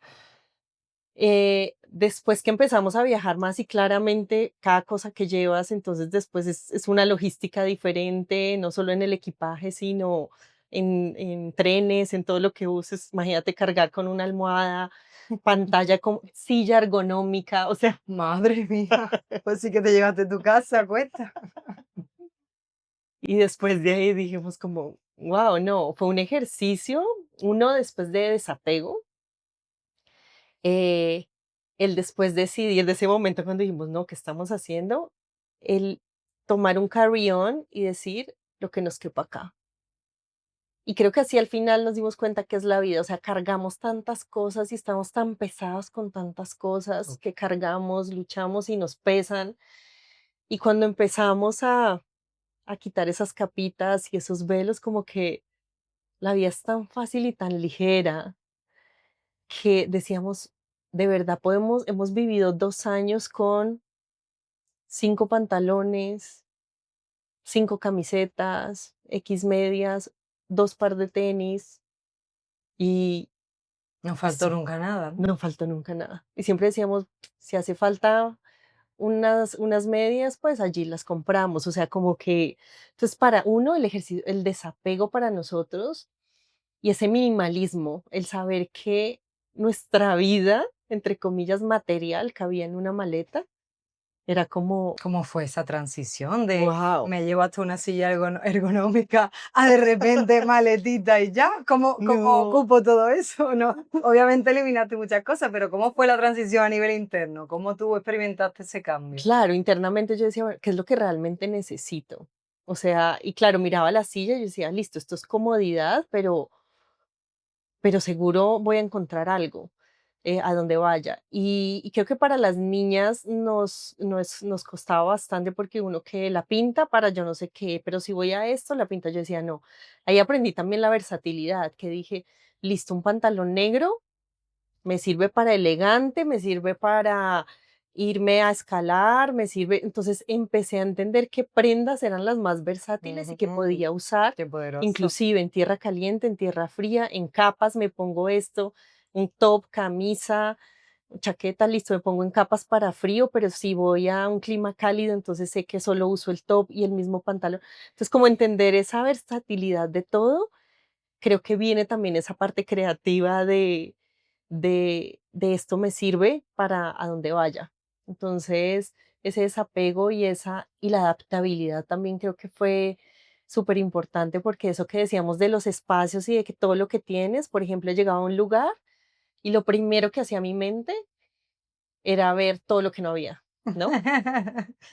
Después que empezamos a viajar más y claramente cada cosa que llevas, entonces después es una logística diferente, no solo en el equipaje, sino en trenes, en todo lo que uses. Imagínate cargar con una almohada, pantalla con silla ergonómica, o sea, Madre mía. Pues sí que te llevaste tu casa, cuesta. y después de ahí dijimos como, wow, no, fue un ejercicio, uno después de desapego, eh, el después decidir, de ese momento cuando dijimos, no, ¿qué estamos haciendo? El tomar un carry-on y decir lo que nos quepa acá. Y creo que así al final nos dimos cuenta que es la vida, o sea, cargamos tantas cosas y estamos tan pesados con tantas cosas que cargamos, luchamos y nos pesan. Y cuando empezamos a quitar esas capitas y esos velos, como que la vida es tan fácil y tan ligera que decíamos, de verdad podemos, hemos vivido 2 años con 5 pantalones, 5 camisetas, X medias, 2 par de tenis y No faltó sí, nunca nada, ¿no? no faltó nunca nada. Y siempre decíamos, si hace falta unas medias, pues allí las compramos. O sea, como que, entonces para uno el ejercicio, el desapego para nosotros y ese minimalismo, el saber que nuestra vida, entre comillas, material, cabía en una maleta, era como, ¿Cómo fue esa transición de wow, me llevo hasta una silla ergonómica a de repente maletita y ya? ¿Cómo no. ocupo todo eso? ¿No? Obviamente eliminaste muchas cosas, pero ¿cómo fue la transición a nivel interno? ¿Cómo tú experimentaste ese cambio? Claro, internamente yo decía: "Bueno, ¿qué es lo que realmente necesito?". O sea, y claro, miraba la silla y yo decía: "Listo, esto es comodidad, pero seguro voy a encontrar algo, a donde vaya". Y creo que para las niñas nos costaba bastante porque uno que la pinta para yo no sé qué, pero si voy a esto, la pinta. Yo decía: "No". Ahí aprendí también la versatilidad, que dije: "Listo, un pantalón negro Me sirve para elegante, me sirve para irme a escalar, me sirve. Entonces empecé a entender qué prendas eran las más versátiles y que Ujú, podía usar, qué poderoso. inclusive en tierra caliente, en tierra fría, en capas me pongo esto, un top, camisa, chaqueta, listo, me pongo en capas para frío, pero si voy a un clima cálido, entonces sé que solo uso el top y el mismo pantalón. Entonces, como entender esa versatilidad de todo, creo que viene también esa parte creativa de esto me sirve para a donde vaya. Entonces, ese desapego y la adaptabilidad también creo que fue súper importante porque eso que decíamos de los espacios y de que todo lo que tienes, por ejemplo, llegaba a un lugar y lo primero que hacía mi mente era ver todo lo que no había, ¿no?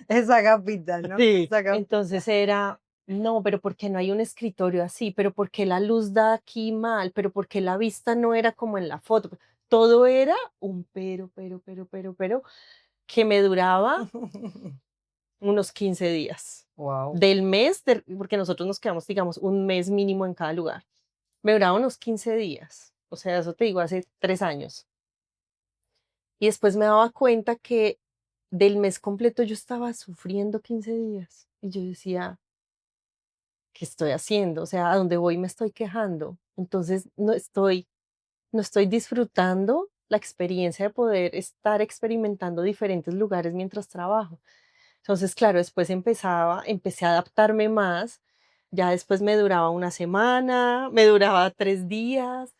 Esa capita, ¿no? Sí. Esa capita. Entonces era, no, pero ¿por qué no hay un escritorio así? ¿Pero por qué la luz da aquí mal? ¿Pero por qué la vista no era como en la foto? Todo era un pero, que me duraba unos 15 días Wow. del mes, porque nosotros nos quedamos, digamos, un mes mínimo en cada lugar. Me duraba unos 15 días. O sea, eso te digo, hace 3 años. Y después me daba cuenta que del mes completo yo estaba sufriendo 15 días. Y yo decía, ¿qué estoy haciendo? O sea, a dónde voy me estoy quejando. Entonces no estoy disfrutando la experiencia de poder estar experimentando diferentes lugares mientras trabajo. Entonces, claro, después empecé a adaptarme más. Ya después me duraba una semana, me duraba 3 días.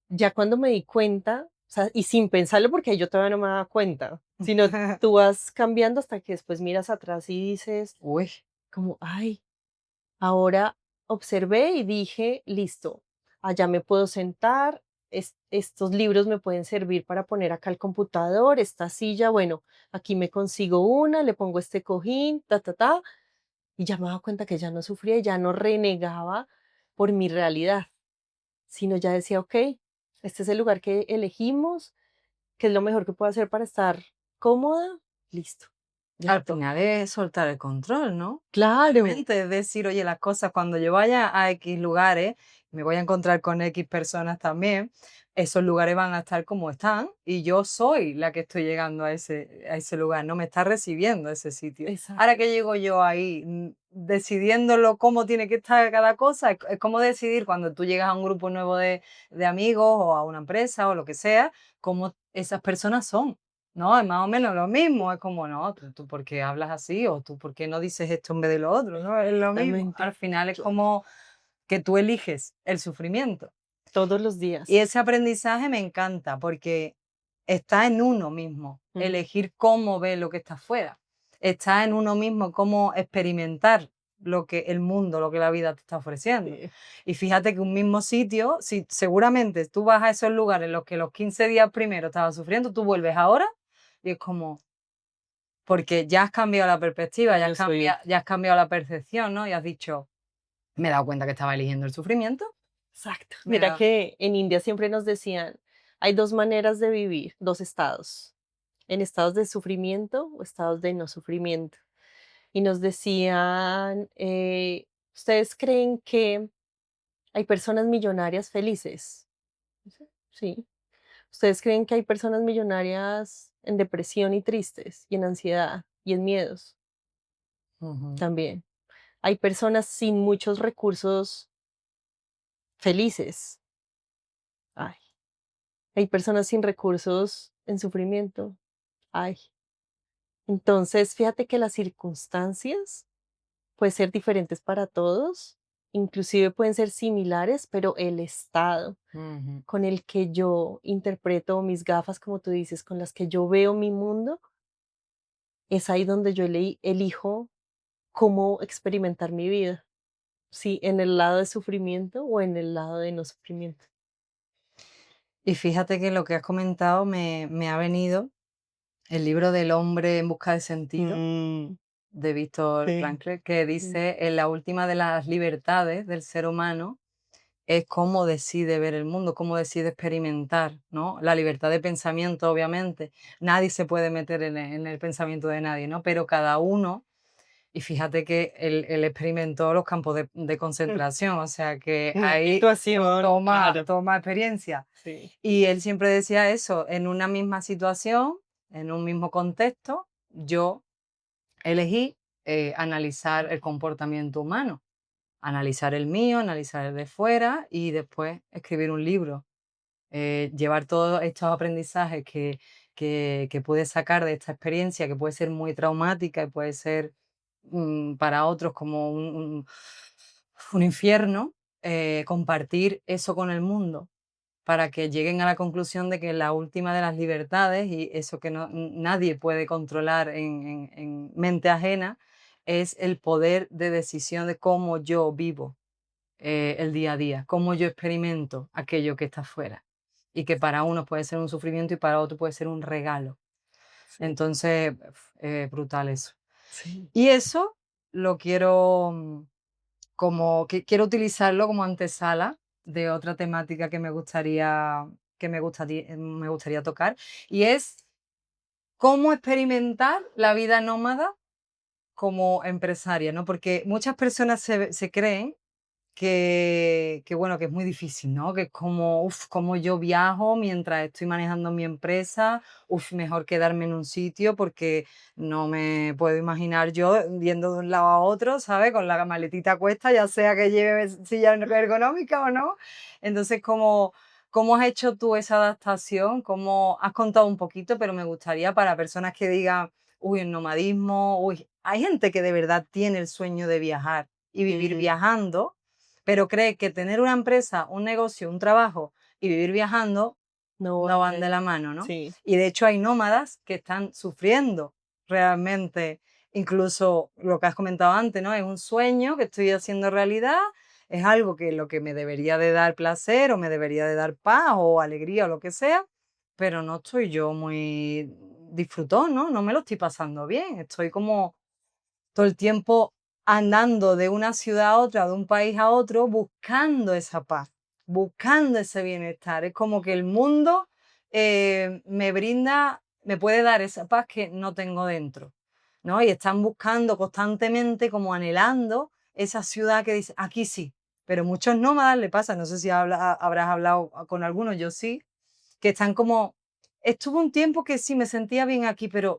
Ya cuando me di cuenta, o sea, y sin pensarlo porque yo todavía no me daba cuenta, sino tú vas cambiando hasta que después miras atrás y dices Uy. como, ay, ahora observé y dije, listo, allá me puedo sentar, estos libros me pueden servir para poner acá el computador, esta silla, bueno, aquí me consigo una, le pongo este cojín, y ya me daba cuenta que ya no sufría, y ya no renegaba por mi realidad, sino ya decía, ok, este es el lugar que elegimos, que es lo mejor que puedo hacer para estar cómoda, listo, ya Al está. final es soltar el control, ¿no? Claro, Mente, es decir, oye, las cosas, cuando yo vaya a X lugares, me voy a encontrar con X personas también, esos lugares van a estar como están y yo soy la que estoy llegando a ese lugar, no me está recibiendo ese sitio. Ahora exacto, que llego yo ahí, decidiéndolo cómo tiene que estar cada cosa, es como decidir cuando tú llegas a un grupo nuevo de amigos o a una empresa o lo que sea, cómo esas personas son. No, es más o menos lo mismo, es como, no, tú por qué hablas así o tú por qué no dices esto en vez de lo otro, ¿no? Es lo mismo. Al totalmente, final es como que tú eliges el sufrimiento. todos los Y días. ese aprendizaje me encanta porque está en uno mismo, Mm. elegir cómo ve lo que está afuera. Está en uno mismo cómo experimentar lo que el mundo, lo que la vida te está ofreciendo. Sí, Y fíjate que un mismo sitio, si seguramente tú vas a esos lugares en los que los 15 días primero estabas sufriendo, tú vuelves ahora y es como, porque ya has cambiado la perspectiva, yo soy ya has cambiado la percepción, ¿no? Y has dicho, me he dado cuenta que estaba eligiendo el sufrimiento. exacto. Me he Mira dado... que en India siempre nos decían, hay 2 maneras de vivir, 2 estados, en estados de sufrimiento o estados de no sufrimiento. Y nos decían, ¿ustedes creen que hay personas millonarias felices? Sí. ¿Ustedes creen que hay personas millonarias en depresión y tristes, y en ansiedad, y en miedos? Ujú. También. ¿Hay personas sin muchos recursos felices? Ay. ¿Hay personas sin recursos en sufrimiento? Ay. Entonces, fíjate que las circunstancias pueden ser diferentes para todos, inclusive pueden ser similares, pero el estado Ujú. con el que yo interpreto mis gafas, como tú dices, con las que yo veo mi mundo, es ahí donde yo elijo cómo experimentar mi vida. Sí, en el lado de sufrimiento o en el lado de no sufrimiento. Y fíjate que lo que has comentado me ha venido el libro del hombre en busca de sentido Mm, de Víctor sí. Frankl, que Mm. dice en la última de las libertades del ser humano es cómo decide ver el mundo, cómo decide experimentar, ¿no? La libertad de pensamiento, obviamente. Nadie se puede meter en el pensamiento de nadie, ¿no? Pero cada uno Y fíjate que él experimentó los campos de Mm, concentración, o sea que una ahí situación, claro, toma experiencia. sí, Y él siempre decía eso, en una misma situación, en un mismo contexto, yo elegí analizar el comportamiento humano, analizar el mío, analizar el de fuera y después escribir un libro. Llevar todos estos aprendizajes que puedes sacar de esta experiencia, que puede ser muy traumática y puede ser para otros como un infierno, compartir eso con el mundo para que lleguen a la conclusión de que la última de las libertades y eso que nadie puede controlar en mente ajena es el poder de decisión de cómo yo vivo el día a día, cómo yo experimento aquello que está afuera y que para uno puede ser un sufrimiento y para otro puede ser un regalo. sí, Entonces, brutal eso. sí. Y eso lo quiero como que quiero utilizarlo como antesala de otra temática me gustaría tocar y es cómo experimentar la vida nómada como empresaria, ¿no? Porque muchas personas se creen bueno, que es muy difícil, ¿no? Que es como, cómo yo viajo mientras estoy manejando mi empresa, mejor quedarme en un sitio porque no me puedo imaginar yo yendo de un lado a otro, ¿sabes? Con la maletita a cuesta, ya sea que lleve silla ergonómica o no. Entonces, ¿cómo has hecho tú esa adaptación? ¿Cómo has contado un poquito? Pero me gustaría para personas que digan, uy, el nomadismo, uy, hay gente que de verdad tiene el sueño de viajar y vivir Ujú. viajando, pero cree que tener una empresa, un negocio, un trabajo y vivir viajando No no van van de ahí. la mano, ¿no? Sí. Y de hecho hay nómadas que están sufriendo realmente, incluso lo que has comentado antes, ¿no? Es un sueño que estoy haciendo realidad, es algo que lo que me debería de dar placer o me debería de dar paz o alegría o lo que sea, pero no estoy yo muy disfrutón, ¿no? No me lo estoy pasando bien, estoy como todo el tiempo andando de una ciudad a otra, de un país a otro, buscando esa paz, buscando ese bienestar. Es como que el mundo me puede dar esa paz que no tengo dentro, ¿no? Y están buscando constantemente, como anhelando esa ciudad que dice, aquí sí. Pero muchos nómadas le pasa, no sé si habrás hablado con algunos, yo sí, que están como, estuvo un tiempo que sí me sentía bien aquí, pero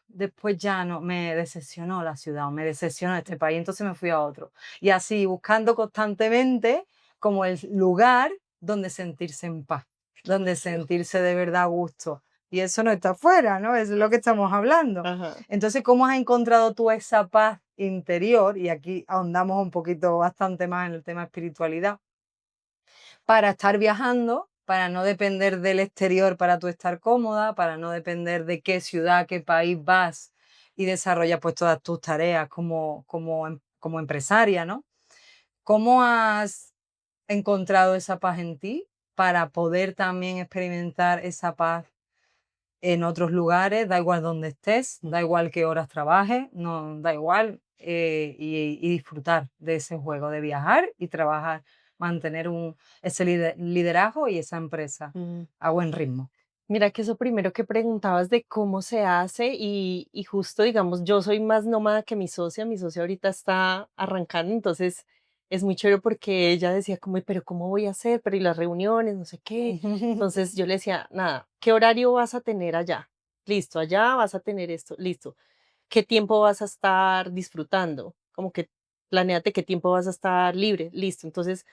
después ya no, me decepcionó la ciudad, o me decepcionó este país, entonces me fui a otro. Y así, buscando constantemente como el lugar donde sentirse en paz, donde sentirse de verdad a gusto. Y eso no está afuera, ¿no? Es lo que estamos hablando. Ajá. Entonces, ¿cómo has encontrado tú esa paz interior? Y aquí ahondamos un poquito bastante más en el tema espiritualidad para estar viajando, para no depender del exterior para tú estar cómoda, para no depender de qué ciudad, qué país vas y desarrollas pues todas tus tareas como empresaria, ¿no? ¿Cómo has encontrado esa paz en ti para poder también experimentar esa paz en otros lugares? Da igual dónde estés, da igual qué horas trabajes, no da igual, y disfrutar de ese juego, de viajar y trabajar, mantener ese liderazgo y esa empresa Mm. a buen ritmo. Mira que eso primero que preguntabas de cómo se hace y justo, digamos, yo soy más nómada que mi socia ahorita está arrancando, entonces es muy chévere porque ella decía como, pero ¿cómo voy a hacer? Pero y las reuniones, no sé qué. Entonces yo le decía, nada, ¿qué horario vas a tener allá? Listo, allá vas a tener esto, listo. ¿Qué tiempo vas a estar disfrutando? Como que planéate qué tiempo vas a estar libre, listo. Entonces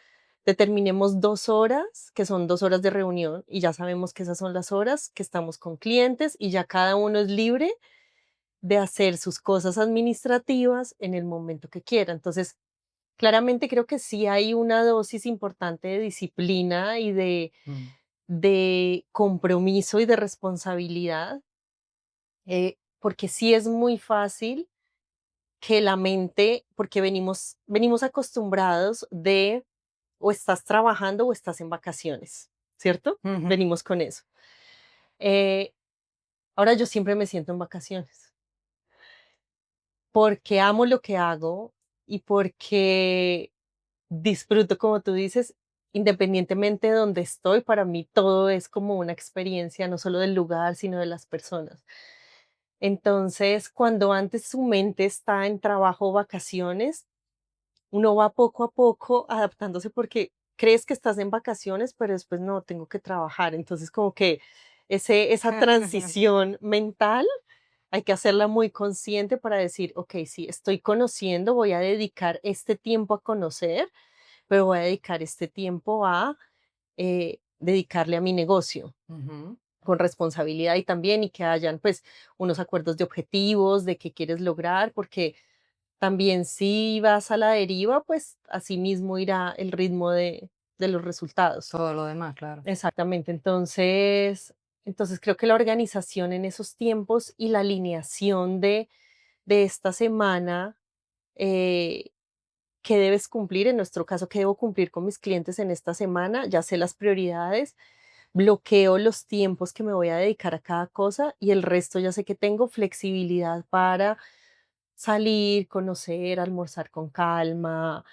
determinemos 2 horas, que son 2 horas de reunión, y ya sabemos que esas son las horas que estamos con clientes y ya cada uno es libre de hacer sus cosas administrativas en el momento que quiera. Entonces, claramente creo que sí hay una dosis importante de disciplina y Mm, de compromiso y de responsabilidad, porque sí es muy fácil que la mente, porque venimos acostumbrados de o estás trabajando o estás en vacaciones, ¿cierto? ujú. Venimos con eso. Eh, Ahora yo siempre me siento en vacaciones, porque amo lo que hago y porque disfruto, como tú dices, independientemente de donde estoy, para mí todo es como una experiencia, no solo del lugar, sino de las personas. Entonces, cuando antes su mente está en trabajo o vacaciones, uno va poco a poco adaptándose porque crees que estás en vacaciones, pero después no, tengo que trabajar. Entonces, como que esa transición mental hay que hacerla muy consciente para decir, ok, sí, estoy conociendo, voy a dedicar este tiempo a conocer, pero voy a dedicar este tiempo a dedicarle a mi negocio Ujú. con responsabilidad y también y que hayan pues unos acuerdos de objetivos, de qué quieres lograr, porque también si vas a la deriva, pues así mismo irá el ritmo de los resultados. Todo lo demás, claro. Exactamente. Entonces creo que la organización en esos tiempos y la alineación de esta semana, eh, qué debes cumplir, en nuestro caso, qué debo cumplir con mis clientes en esta semana, ya sé las prioridades, bloqueo los tiempos que me voy a dedicar a cada cosa y el resto ya sé que tengo flexibilidad para salir, conocer, almorzar con calma,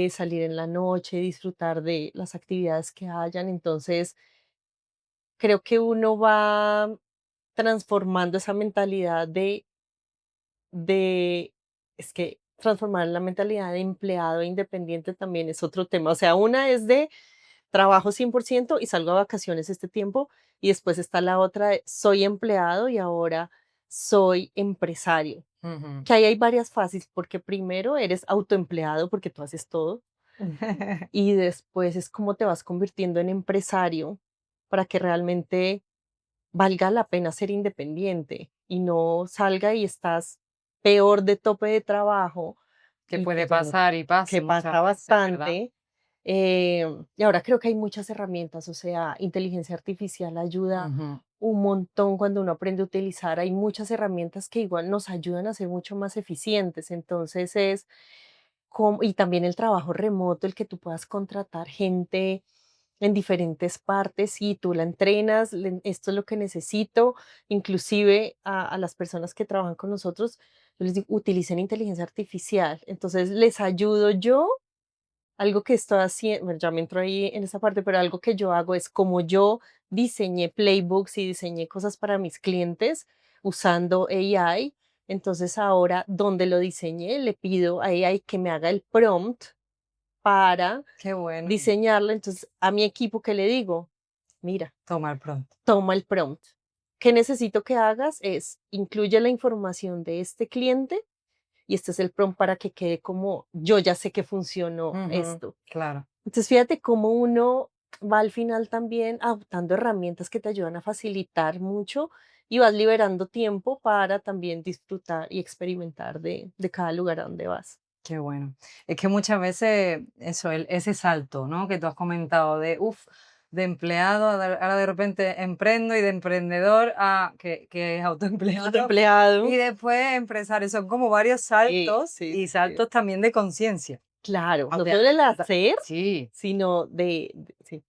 salir en la noche, disfrutar de las actividades que hayan. Entonces, creo que uno va transformando esa mentalidad de, es que transformar la mentalidad de empleado e independiente también es otro tema. O sea, una es de trabajo 100% y salgo a vacaciones este tiempo, y después está la otra de soy empleado y ahora soy empresario. Ujú. Que ahí hay varias fases, porque primero eres autoempleado porque tú haces todo, y después es cómo te vas convirtiendo en empresario para que realmente valga la pena ser independiente y no salga y estás peor de tope de trabajo Que y que puede ya no, pasar y pasa que muchas pasa veces, ¿verdad? bastante. Y ahora creo que hay muchas herramientas, o sea, inteligencia artificial ayuda Ujú. un montón cuando uno aprende a utilizar. Hay muchas herramientas que igual nos ayudan a ser mucho más eficientes. Entonces y también el trabajo remoto, el que tú puedas contratar gente en diferentes partes y tú la entrenas, esto es lo que necesito, inclusive a las personas que trabajan con nosotros, yo les digo, utilicen inteligencia artificial, entonces les ayudo yo, algo que estoy haciendo, bueno, ya me entro ahí en esa parte, pero algo que yo hago es como yo diseñé playbooks y diseñé cosas para mis clientes usando AI, entonces ahora donde lo diseñé le pido a AI que me haga el prompt para Qué bueno. diseñarla. Entonces, a mi equipo, ¿qué le digo? Mira, Tomar pronto. toma el prompt. ¿Qué necesito que hagas? Es incluye la información de este cliente y este es el prompt para que quede como yo ya sé que funcionó Ujú. esto. Claro. Entonces, fíjate cómo uno va al final también adoptando herramientas que te ayudan a facilitar mucho y vas liberando tiempo para también disfrutar y experimentar de cada lugar a donde vas. Qué bueno. Es que muchas veces eso, ese salto, ¿no? Que tú has comentado de, uff, de empleado, ahora de repente emprendo y de emprendedor a que es autoempleado y Empleado. después empresario. Son como varios Sí, saltos sí, y sí. saltos también de conciencia. Claro, O no sea, solo el hacer, sí, sino sí,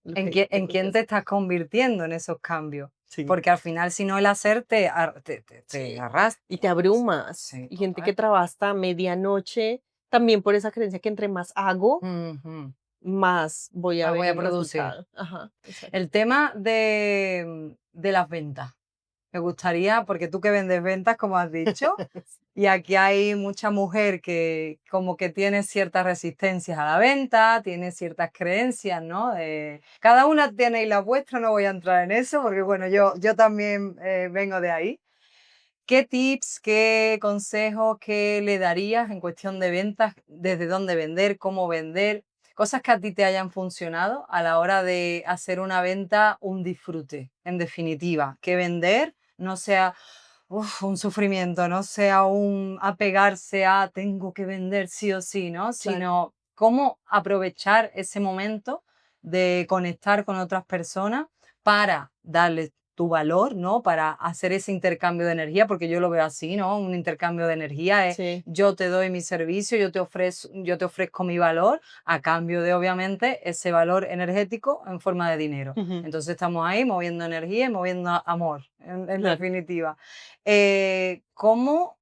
lo que de en quién conciencia. te estás convirtiendo en esos cambios. Sí, Porque al final, si no el hacer te sí. arrastra. Y te abrumas. Sí, Y gente que total. trabaja hasta medianoche, también por esa creencia que entre más hago, Ujú. más voy a Ah, ver voy a el producir. resultado. Ajá, exacto. El tema de las ventas. Me gustaría, porque tú que vendes ventas, como has dicho, y aquí hay mucha mujer que como que tiene ciertas resistencias a la venta, tiene ciertas creencias, ¿no? Cada una tiene y la vuestra, no voy a entrar en eso, porque bueno, yo también vengo de ahí. ¿Qué tips, qué consejos, qué le darías en cuestión de ventas? ¿Desde dónde vender? ¿Cómo vender? Cosas que a ti te hayan funcionado a la hora de hacer una venta un disfrute, en definitiva. Que vender no sea un sufrimiento, no sea un apegarse a tengo que vender sí o sí, ¿no? Claro. Sino cómo aprovechar ese momento de conectar con otras personas para darles tu valor, ¿no? Para hacer ese intercambio de energía, porque yo lo veo así, ¿no? Un intercambio de energía es Sí. yo te doy mi servicio, yo te ofrezco mi valor a cambio de, obviamente, ese valor energético en forma de dinero. Ujú, Entonces estamos ahí moviendo energía y moviendo amor, en claro. definitiva. ¿Cómo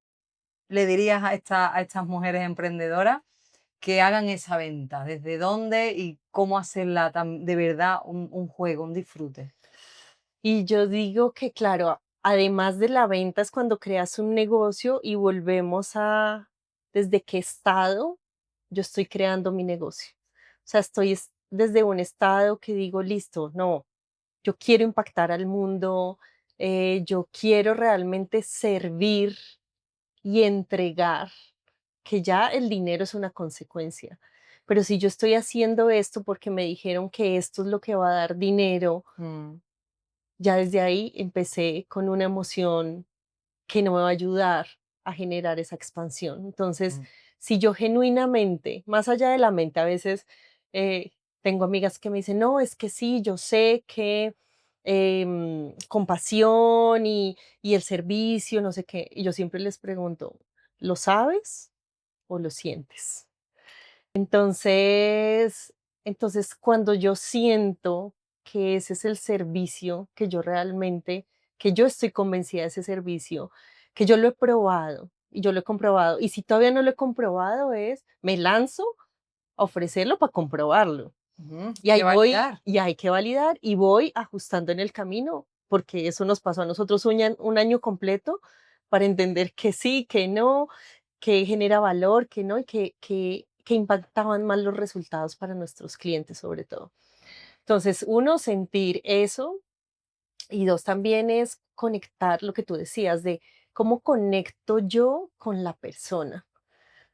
le dirías a estas mujeres emprendedoras que hagan esa venta? ¿Desde dónde y cómo hacerla de verdad un juego, un disfrute? Y yo digo que, claro, además de la venta es cuando creas un negocio y volvemos a desde qué estado yo estoy creando mi negocio. O sea, desde un estado que digo, listo, no, yo quiero impactar al mundo, yo quiero realmente servir y entregar, que ya el dinero es una consecuencia. Pero si yo estoy haciendo esto porque me dijeron que esto es lo que va a dar dinero, Mm, ya desde ahí empecé con una emoción que no me va a ayudar a generar esa expansión. Entonces, mm, si yo genuinamente, más allá de la mente, a veces tengo amigas que me dicen, no, es que sí, yo sé que compasión y el servicio, no sé qué. Y yo siempre les pregunto, ¿lo sabes o lo sientes? Entonces, cuando yo siento que ese es el servicio que yo realmente, que yo estoy convencida de ese servicio, que yo lo he probado y yo lo he comprobado, y si todavía no lo he comprobado me lanzo a ofrecerlo para comprobarlo. ujú. Y Que ahí voy, validar. y hay que validar, y voy ajustando en el camino, porque eso nos pasó a nosotros un año completo para entender que sí, que no, que genera valor, que no, y que impactaban más los resultados para nuestros clientes, sobre todo. Entonces, uno, sentir eso, y dos, también es conectar lo que tú decías de cómo conecto yo con la persona.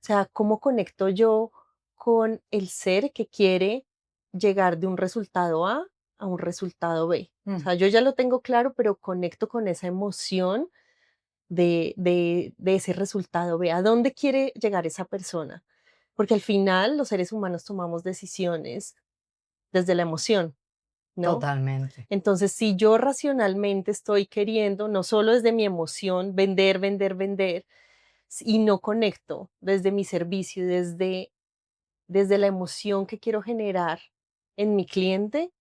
O sea, ¿cómo conecto yo con el ser que quiere llegar de un resultado A un resultado B? O Mm, sea, yo ya lo tengo claro, pero conecto con esa emoción de ese resultado B. ¿A dónde quiere llegar esa persona? Porque al final los seres humanos tomamos decisiones desde la emoción, ¿no? totalmente. Entonces, si yo racionalmente estoy queriendo, no solo desde mi emoción, vender, vender, vender, y no conecto desde mi servicio, desde la emoción que quiero generar en mi cliente,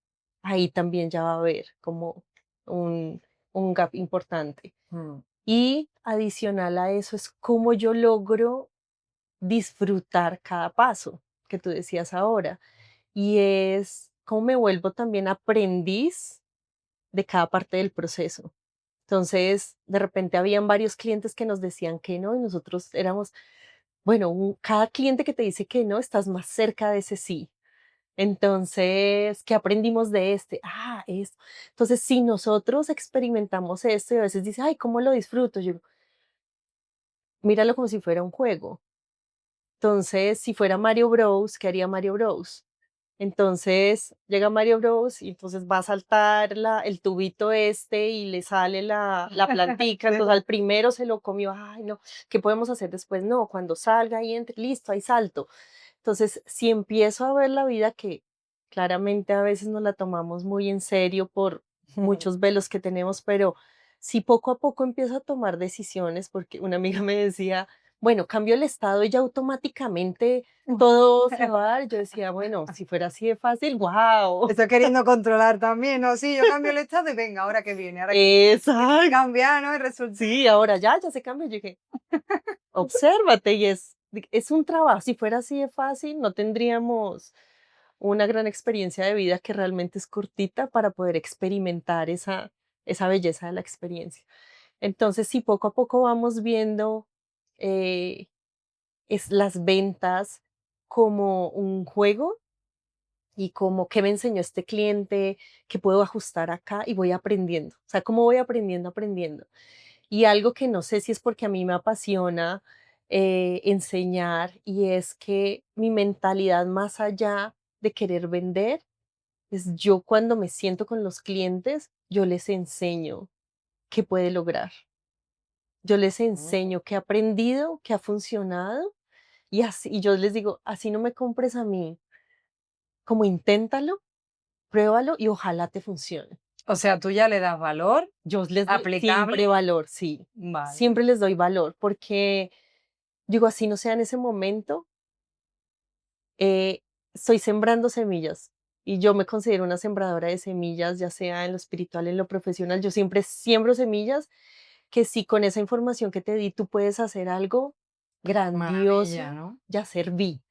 ahí también ya va a haber como un, un gap importante. Mm, Y adicional a eso es cómo yo logro disfrutar cada paso que tú decías ahora. Y es cómo me vuelvo también aprendiz de cada parte del proceso. Entonces, de repente habían varios clientes que nos decían que no y nosotros éramos, bueno, cada cliente que te dice que no, estás más cerca de ese sí. Entonces, ¿qué aprendimos de este? Ah, esto. Entonces, si nosotros experimentamos esto y a veces dice, ay, ¿cómo lo disfruto? Yo, digo, míralo como si fuera un juego. Entonces, si fuera Mario Bros, ¿qué haría Mario Bros? Entonces, llega Mario Bros y entonces va a saltar el tubito este y le sale la plantica. sí. Entonces, al primero se lo comió. Ay, no, ¿qué podemos hacer después? No, cuando salga y entre, listo, ahí salto. Entonces, si empiezo a ver la vida que claramente a veces nos la tomamos muy en serio por muchos velos que tenemos, pero si poco a poco empiezo a tomar decisiones, porque una amiga me decía, bueno, cambio el estado y ya automáticamente todo se va a dar. Yo decía, bueno, si fuera así de fácil, wow. Estoy queriendo controlar también, ¿no? Sí, yo cambio el estado y venga, ahora que viene, ahora que Exacto. cambia, ¿no? Y resulta. Sí, ahora ya se cambia. Yo dije, obsérvate y es un trabajo. Si fuera así de fácil, no tendríamos una gran experiencia de vida que realmente es cortita para poder experimentar esa belleza de la experiencia. Entonces, si poco a poco vamos viendo eh, es las ventas como un juego y como qué me enseñó este cliente, qué puedo ajustar acá y voy aprendiendo. O sea, cómo voy aprendiendo, aprendiendo. Y algo que no sé si es porque a mí me apasiona enseñar y es que mi mentalidad más allá de querer vender es yo cuando me siento con los clientes, yo les enseño qué puede lograr. Yo les Mm. enseño qué he aprendido, qué ha funcionado y yo les digo, así no me compres a mí, como inténtalo, pruébalo y ojalá te funcione. O sea, tú ya le das valor Yo les doy aplicable. siempre valor, sí, Vale. siempre les doy valor porque digo, así no sea en ese momento, eh, estoy sembrando semillas y yo me considero una sembradora de semillas, ya sea en lo espiritual, en lo profesional. Yo siempre siembro semillas que si con esa información que te di tú puedes hacer algo Maravilla, grandioso, ¿no? ya serví.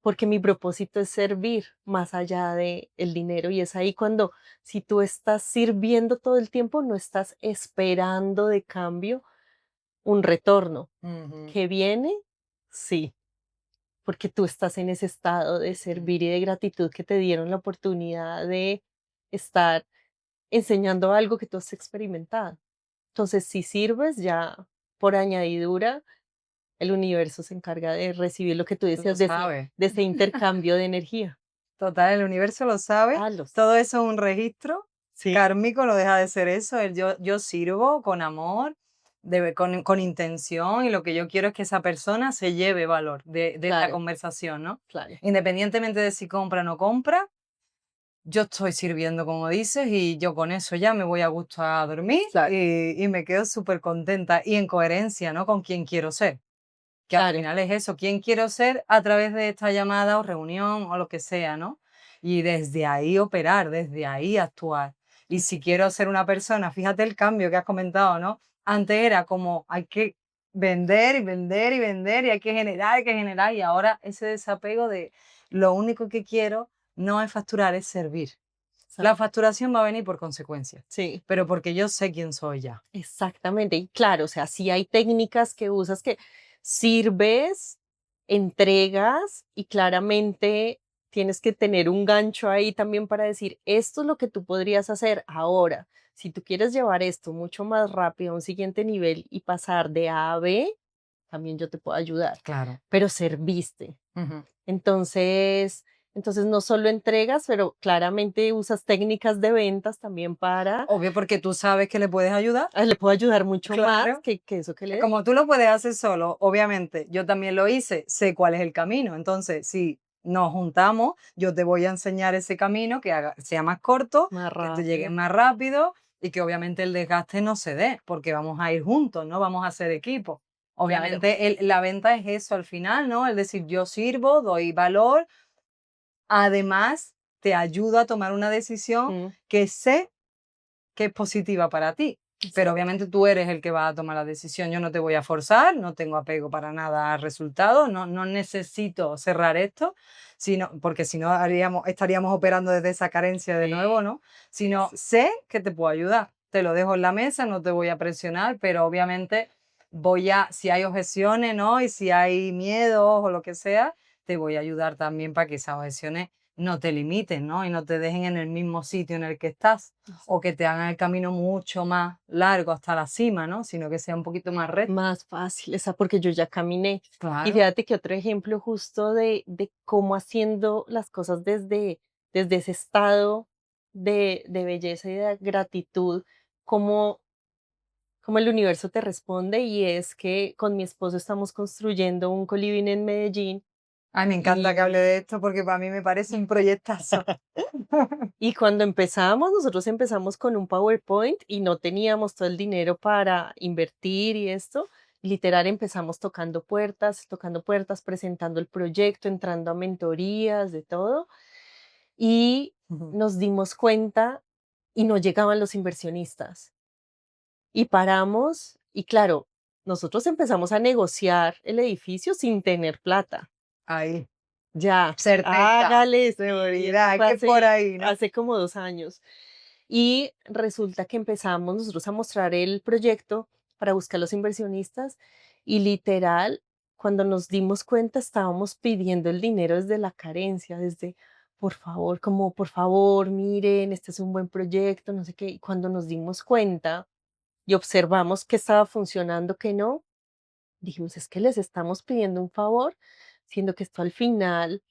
porque mi propósito es servir más allá de el dinero y es ahí cuando si tú estás sirviendo todo el tiempo, no estás esperando de cambio un retorno Ujú. que viene, sí, porque tú estás en ese estado de Mm. servir y de gratitud que te dieron la oportunidad de estar enseñando algo que tú has experimentado. Entonces, si sirves, ya por añadidura, el universo se encarga de recibir lo que tú Lo decías sabe. de ese intercambio de energía. Total, el universo lo sabe. Ah, los Todo eso es un registro sí, kármico, no deja de ser eso. El yo sirvo con amor, con intención, y lo que yo quiero es que esa persona se lleve valor de esta claro, conversación, ¿no? claro, Independientemente de si compra o no compra, yo estoy sirviendo, como dices, y yo con eso ya me voy a gusto a dormir exacto, y me quedo súper contenta y en coherencia, ¿no? Con quien quiero ser. Que al claro, final es eso, quién quiero ser a través de esta llamada o reunión o lo que sea, ¿no? Y desde ahí operar, desde ahí actuar. Y si quiero ser una persona, fíjate el cambio que has comentado, ¿no? Antes era como hay que vender y vender y vender y hay que generar y ahora ese desapego de lo único que quiero no es facturar, es servir. La exacto, facturación va a venir por consecuencia, sí. pero porque yo sé quién soy ya. Exactamente, y claro, o sea, sí hay técnicas que usas que sirves, entregas y claramente tienes que tener un gancho ahí también para decir, esto es lo que tú podrías hacer ahora. Si tú quieres llevar esto mucho más rápido a un siguiente nivel y pasar de A a B, también yo te puedo ayudar, Claro. pero serviste. Ujú. Entonces, entonces no solo entregas, pero claramente usas técnicas de ventas también para Obvio, porque tú sabes que le puedes ayudar. le puedo ayudar mucho más Claro. que eso que le dé. Como tú lo puedes hacer solo, obviamente, yo también lo hice, sé cuál es el camino. Entonces, si nos juntamos, yo te voy a enseñar ese camino que sea más corto, Más que te llegue rápido. más rápido y que obviamente el desgaste no se dé, porque vamos a ir juntos, ¿no? Vamos a ser equipo. Claro. Obviamente, la venta es eso al final, ¿no? Es decir, yo sirvo, doy valor, además te ayudo a tomar una decisión Mm, que sé que es positiva para ti. Pero exacto. obviamente tú eres el que va a tomar la decisión. Yo no te voy a forzar, no tengo apego para nada al resultado, no necesito cerrar esto, porque si no estaríamos operando desde esa carencia de Sí, nuevo, ¿no? Sino sí. sé que te puedo ayudar. Te lo dejo en la mesa, no te voy a presionar, pero obviamente si hay objeciones, ¿no? Y si hay miedos o lo que sea, te voy a ayudar también para que esas objeciones no te limiten, ¿no? Y no te dejen en el mismo sitio en el que estás o Exacto. que te hagan el camino mucho más largo hasta la cima, ¿no? Sino que sea un poquito más recto. Más fácil, esa porque yo ya caminé. Y Claro. fíjate que otro ejemplo justo de cómo haciendo las cosas desde ese estado de belleza y de gratitud, cómo, cómo el universo te responde. Y es que con mi esposo estamos construyendo un coliving en Medellín. Ay, me encanta que hable de esto porque para mí me parece un proyectazo. Y cuando empezamos, nosotros empezamos con un PowerPoint y no teníamos todo el dinero para invertir y esto. Literal, empezamos tocando puertas, presentando el proyecto, entrando a mentorías, de todo. Y Ujú. nos dimos cuenta y no llegaban los inversionistas. Y paramos y claro, nosotros empezamos a negociar el edificio sin tener plata. Ahí, Ya, certeza, hágale esto. Y esto seguridad, fue que por ahí, ¿no? hace como 2 años. Y resulta que empezamos nosotros a mostrar el proyecto para buscar los inversionistas y literal, cuando nos dimos cuenta, estábamos pidiendo el dinero desde la carencia, desde, por favor, como, por favor, miren, este es un buen proyecto, no sé qué. Y cuando nos dimos cuenta y observamos que estaba funcionando, que no, dijimos, es que les estamos pidiendo un favor, siendo que esto al final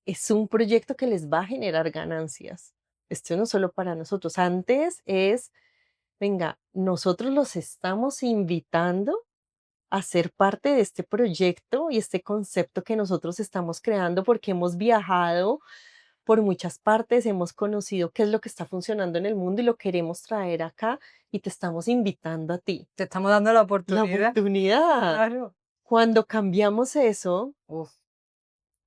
es un proyecto que les va a generar ganancias. Esto no solo para nosotros. Antes es, venga, nosotros los estamos invitando a ser parte de este proyecto y este concepto que nosotros estamos creando porque hemos viajado por muchas partes, hemos conocido qué es lo que está funcionando en el mundo y lo queremos traer acá y te estamos invitando a ti. Te estamos dando la La oportunidad. oportunidad. Claro. Cuando cambiamos eso, Uf.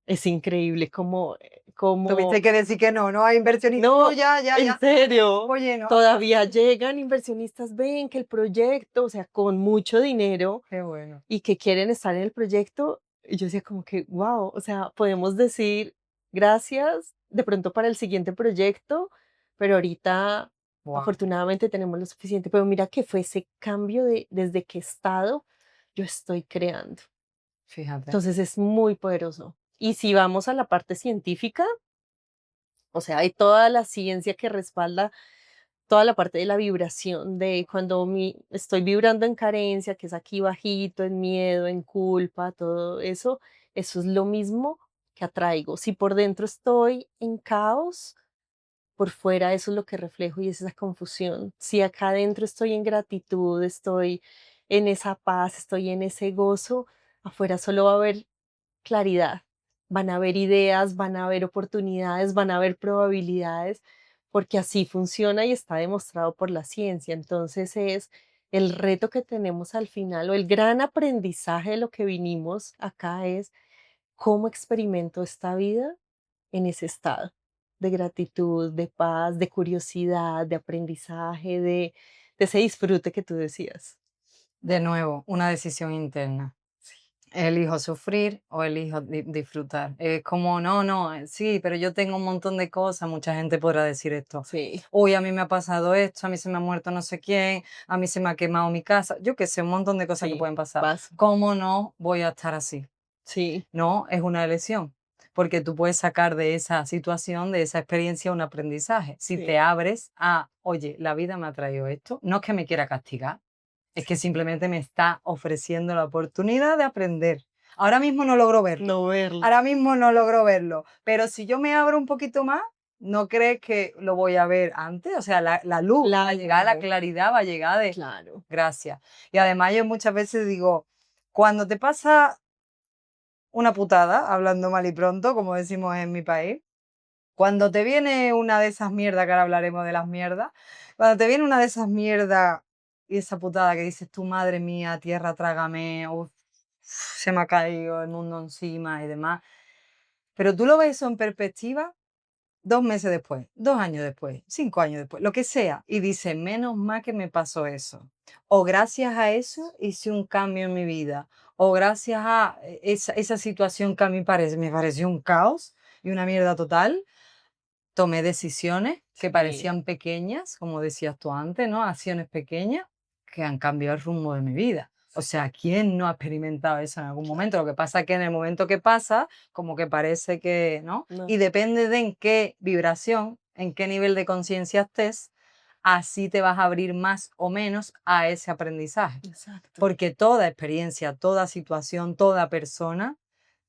es increíble Tuviste como que decir que no, no hay inversionistas. No, no, ya, ya, en ya está el serio, equipo lleno. todavía llegan inversionistas, ven que el proyecto, o sea, con mucho dinero Qué bueno. y que quieren estar en el proyecto, Y yo decía como que, wow, o sea, podemos decir gracias de pronto para el siguiente proyecto, pero ahorita Wow, afortunadamente tenemos lo suficiente. Pero mira que fue ese cambio de desde qué estado yo estoy creando. fíjate. Entonces es muy poderoso. Y si vamos a la parte científica, o sea, hay toda la ciencia que respalda toda la parte de la vibración, de cuando estoy vibrando en carencia, que es aquí bajito, en miedo, en culpa, todo eso, eso es lo mismo que atraigo. Si por dentro estoy en caos, por fuera eso es lo que reflejo y es esa confusión. Si acá adentro estoy en gratitud, estoy en esa paz, estoy en ese gozo, afuera solo va a haber claridad. Van a haber ideas, van a haber oportunidades, van a haber probabilidades, porque así funciona y está demostrado por la ciencia. Entonces es el reto que tenemos al final o el gran aprendizaje de lo que vinimos acá es cómo experimento esta vida en ese estado de gratitud, de paz, de curiosidad, de aprendizaje, de ese disfrute que tú decías. De nuevo, una decisión interna. Elijo sufrir o elijo disfrutar. Es como, no, no, sí, pero yo tengo un montón de cosas. Mucha gente podrá decir esto. Sí, Uy, a mí me ha pasado esto, a mí se me ha muerto no sé quién, a mí se me ha quemado mi casa. Yo qué sé, un montón de cosas que sí, pueden pasar. pasa. ¿Cómo no voy a estar así? Sí, No, es una elección. Porque tú puedes sacar de esa situación, de esa experiencia, un aprendizaje. Si sí, te abres a, oye, la vida me ha traído esto, no es que me quiera castigar, es que sí. simplemente me está ofreciendo la oportunidad de aprender. Ahora mismo no logro verlo. No verlo. Ahora mismo no logro verlo. Pero si yo me abro un poquito más, ¿no crees que lo voy a ver antes? O sea, la luz va a llegar, la Claro, claridad va a llegar de claro. gracias. Y además yo muchas veces digo, cuando te pasa una putada, hablando mal y pronto, como decimos en mi país, cuando te viene una de esas mierdas, que ahora hablaremos de las mierdas, cuando te viene una de esas mierdas y esa putada que dices, tu madre mía, tierra, trágame, uf, se me ha caído el mundo encima y demás, pero tú lo ves eso en perspectiva 2 meses después, 2 años después, 5 años después, lo que sea, y dices, menos mal que me pasó eso. O gracias a eso hice un cambio en mi vida, o gracias a esa situación que a mí me pareció un caos y una mierda total, tomé decisiones que Sí, parecían pequeñas, como decías tú antes, ¿no? Acciones pequeñas que han cambiado el rumbo de mi vida. O sea, ¿quién no ha experimentado eso en algún momento? Lo que pasa es que en el momento que pasa, como que parece que, ¿no? no, Y depende de en qué vibración, en qué nivel de conciencia estés, así te vas a abrir más o menos a ese aprendizaje. exacto. Porque toda experiencia, toda situación, toda persona,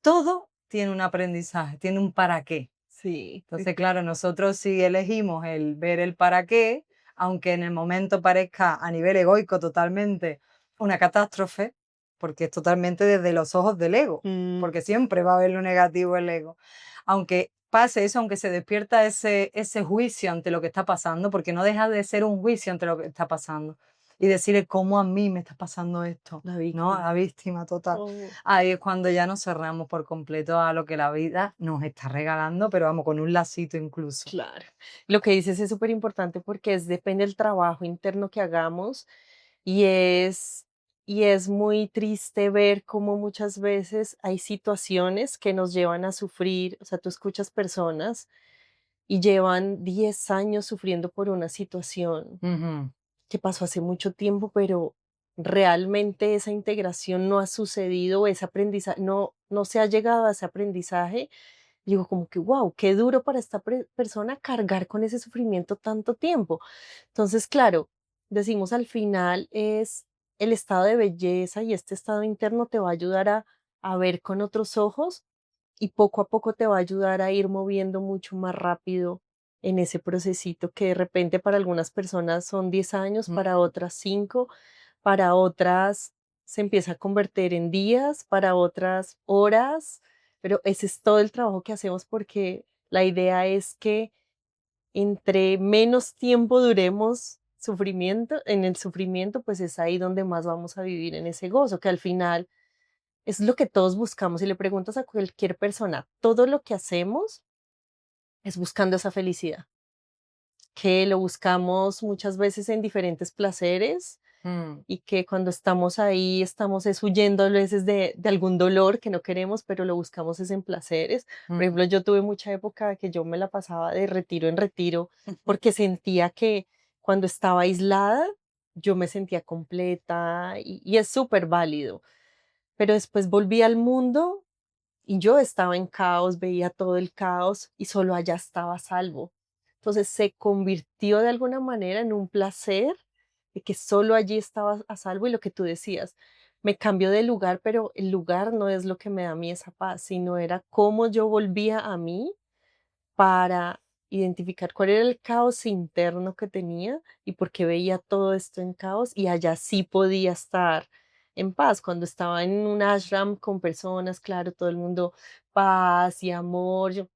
todo tiene un aprendizaje, tiene un para qué. Sí, Entonces, claro, nosotros sí elegimos el ver el para qué, aunque en el momento parezca a nivel egoico totalmente una catástrofe, porque es totalmente desde los ojos del ego, mm, porque siempre va a haber lo negativo el ego. Aunque pase eso, aunque se despierta ese juicio ante lo que está pasando, porque no deja de ser un juicio ante lo que está pasando. Y decir, ¿cómo a mí me está pasando esto? la ¿No? víctima. A la víctima total. Oh, Ahí es cuando ya nos cerramos por completo a lo que la vida nos está regalando, pero vamos, con un lacito incluso. claro. Lo que dices es súper importante porque depende del trabajo interno que hagamos y y es muy triste ver cómo muchas veces hay situaciones que nos llevan a sufrir. O sea, tú escuchas personas y llevan 10 años sufriendo por una situación Ujú, que pasó hace mucho tiempo, pero realmente esa integración no ha sucedido, ese aprendizaje, no se ha llegado a ese aprendizaje. Digo, como que, wow, qué duro para esta persona cargar con ese sufrimiento tanto tiempo. Entonces, claro, decimos al final es el estado de belleza y este estado interno te va a ayudar a ver con otros ojos y poco a poco te va a ayudar a ir moviendo mucho más rápido en ese procesito que de repente para algunas personas son 10 años, mm, para otras 5, para otras se empieza a convertir en días, para otras horas, pero ese es todo el trabajo que hacemos porque la idea es que entre menos tiempo duremos en el sufrimiento, pues es ahí donde más vamos a vivir en ese gozo, que al final es lo que todos buscamos. Si le preguntas a cualquier persona, todo lo que hacemos es buscando esa felicidad, que lo buscamos muchas veces en diferentes placeres. Mm, y que cuando estamos ahí estamos es huyendo a veces de algún dolor que no queremos, pero lo buscamos es en placeres. Por mm. ejemplo, yo tuve mucha época que yo me la pasaba de retiro en retiro porque sentía que cuando estaba aislada yo me sentía completa y es súper válido. Pero después volví al mundo y yo estaba en caos, veía todo el caos y solo allá estaba a salvo. Entonces se convirtió de alguna manera en un placer de que solo allí estaba a salvo y lo que tú decías, me cambió de lugar, pero el lugar no es lo que me da a mí esa paz, sino era cómo yo volvía a mí para identificar cuál era el caos interno que tenía y por qué veía todo esto en caos y allá sí podía estar en paz. Cuando estaba en un ashram con personas, claro, todo el mundo paz y amor.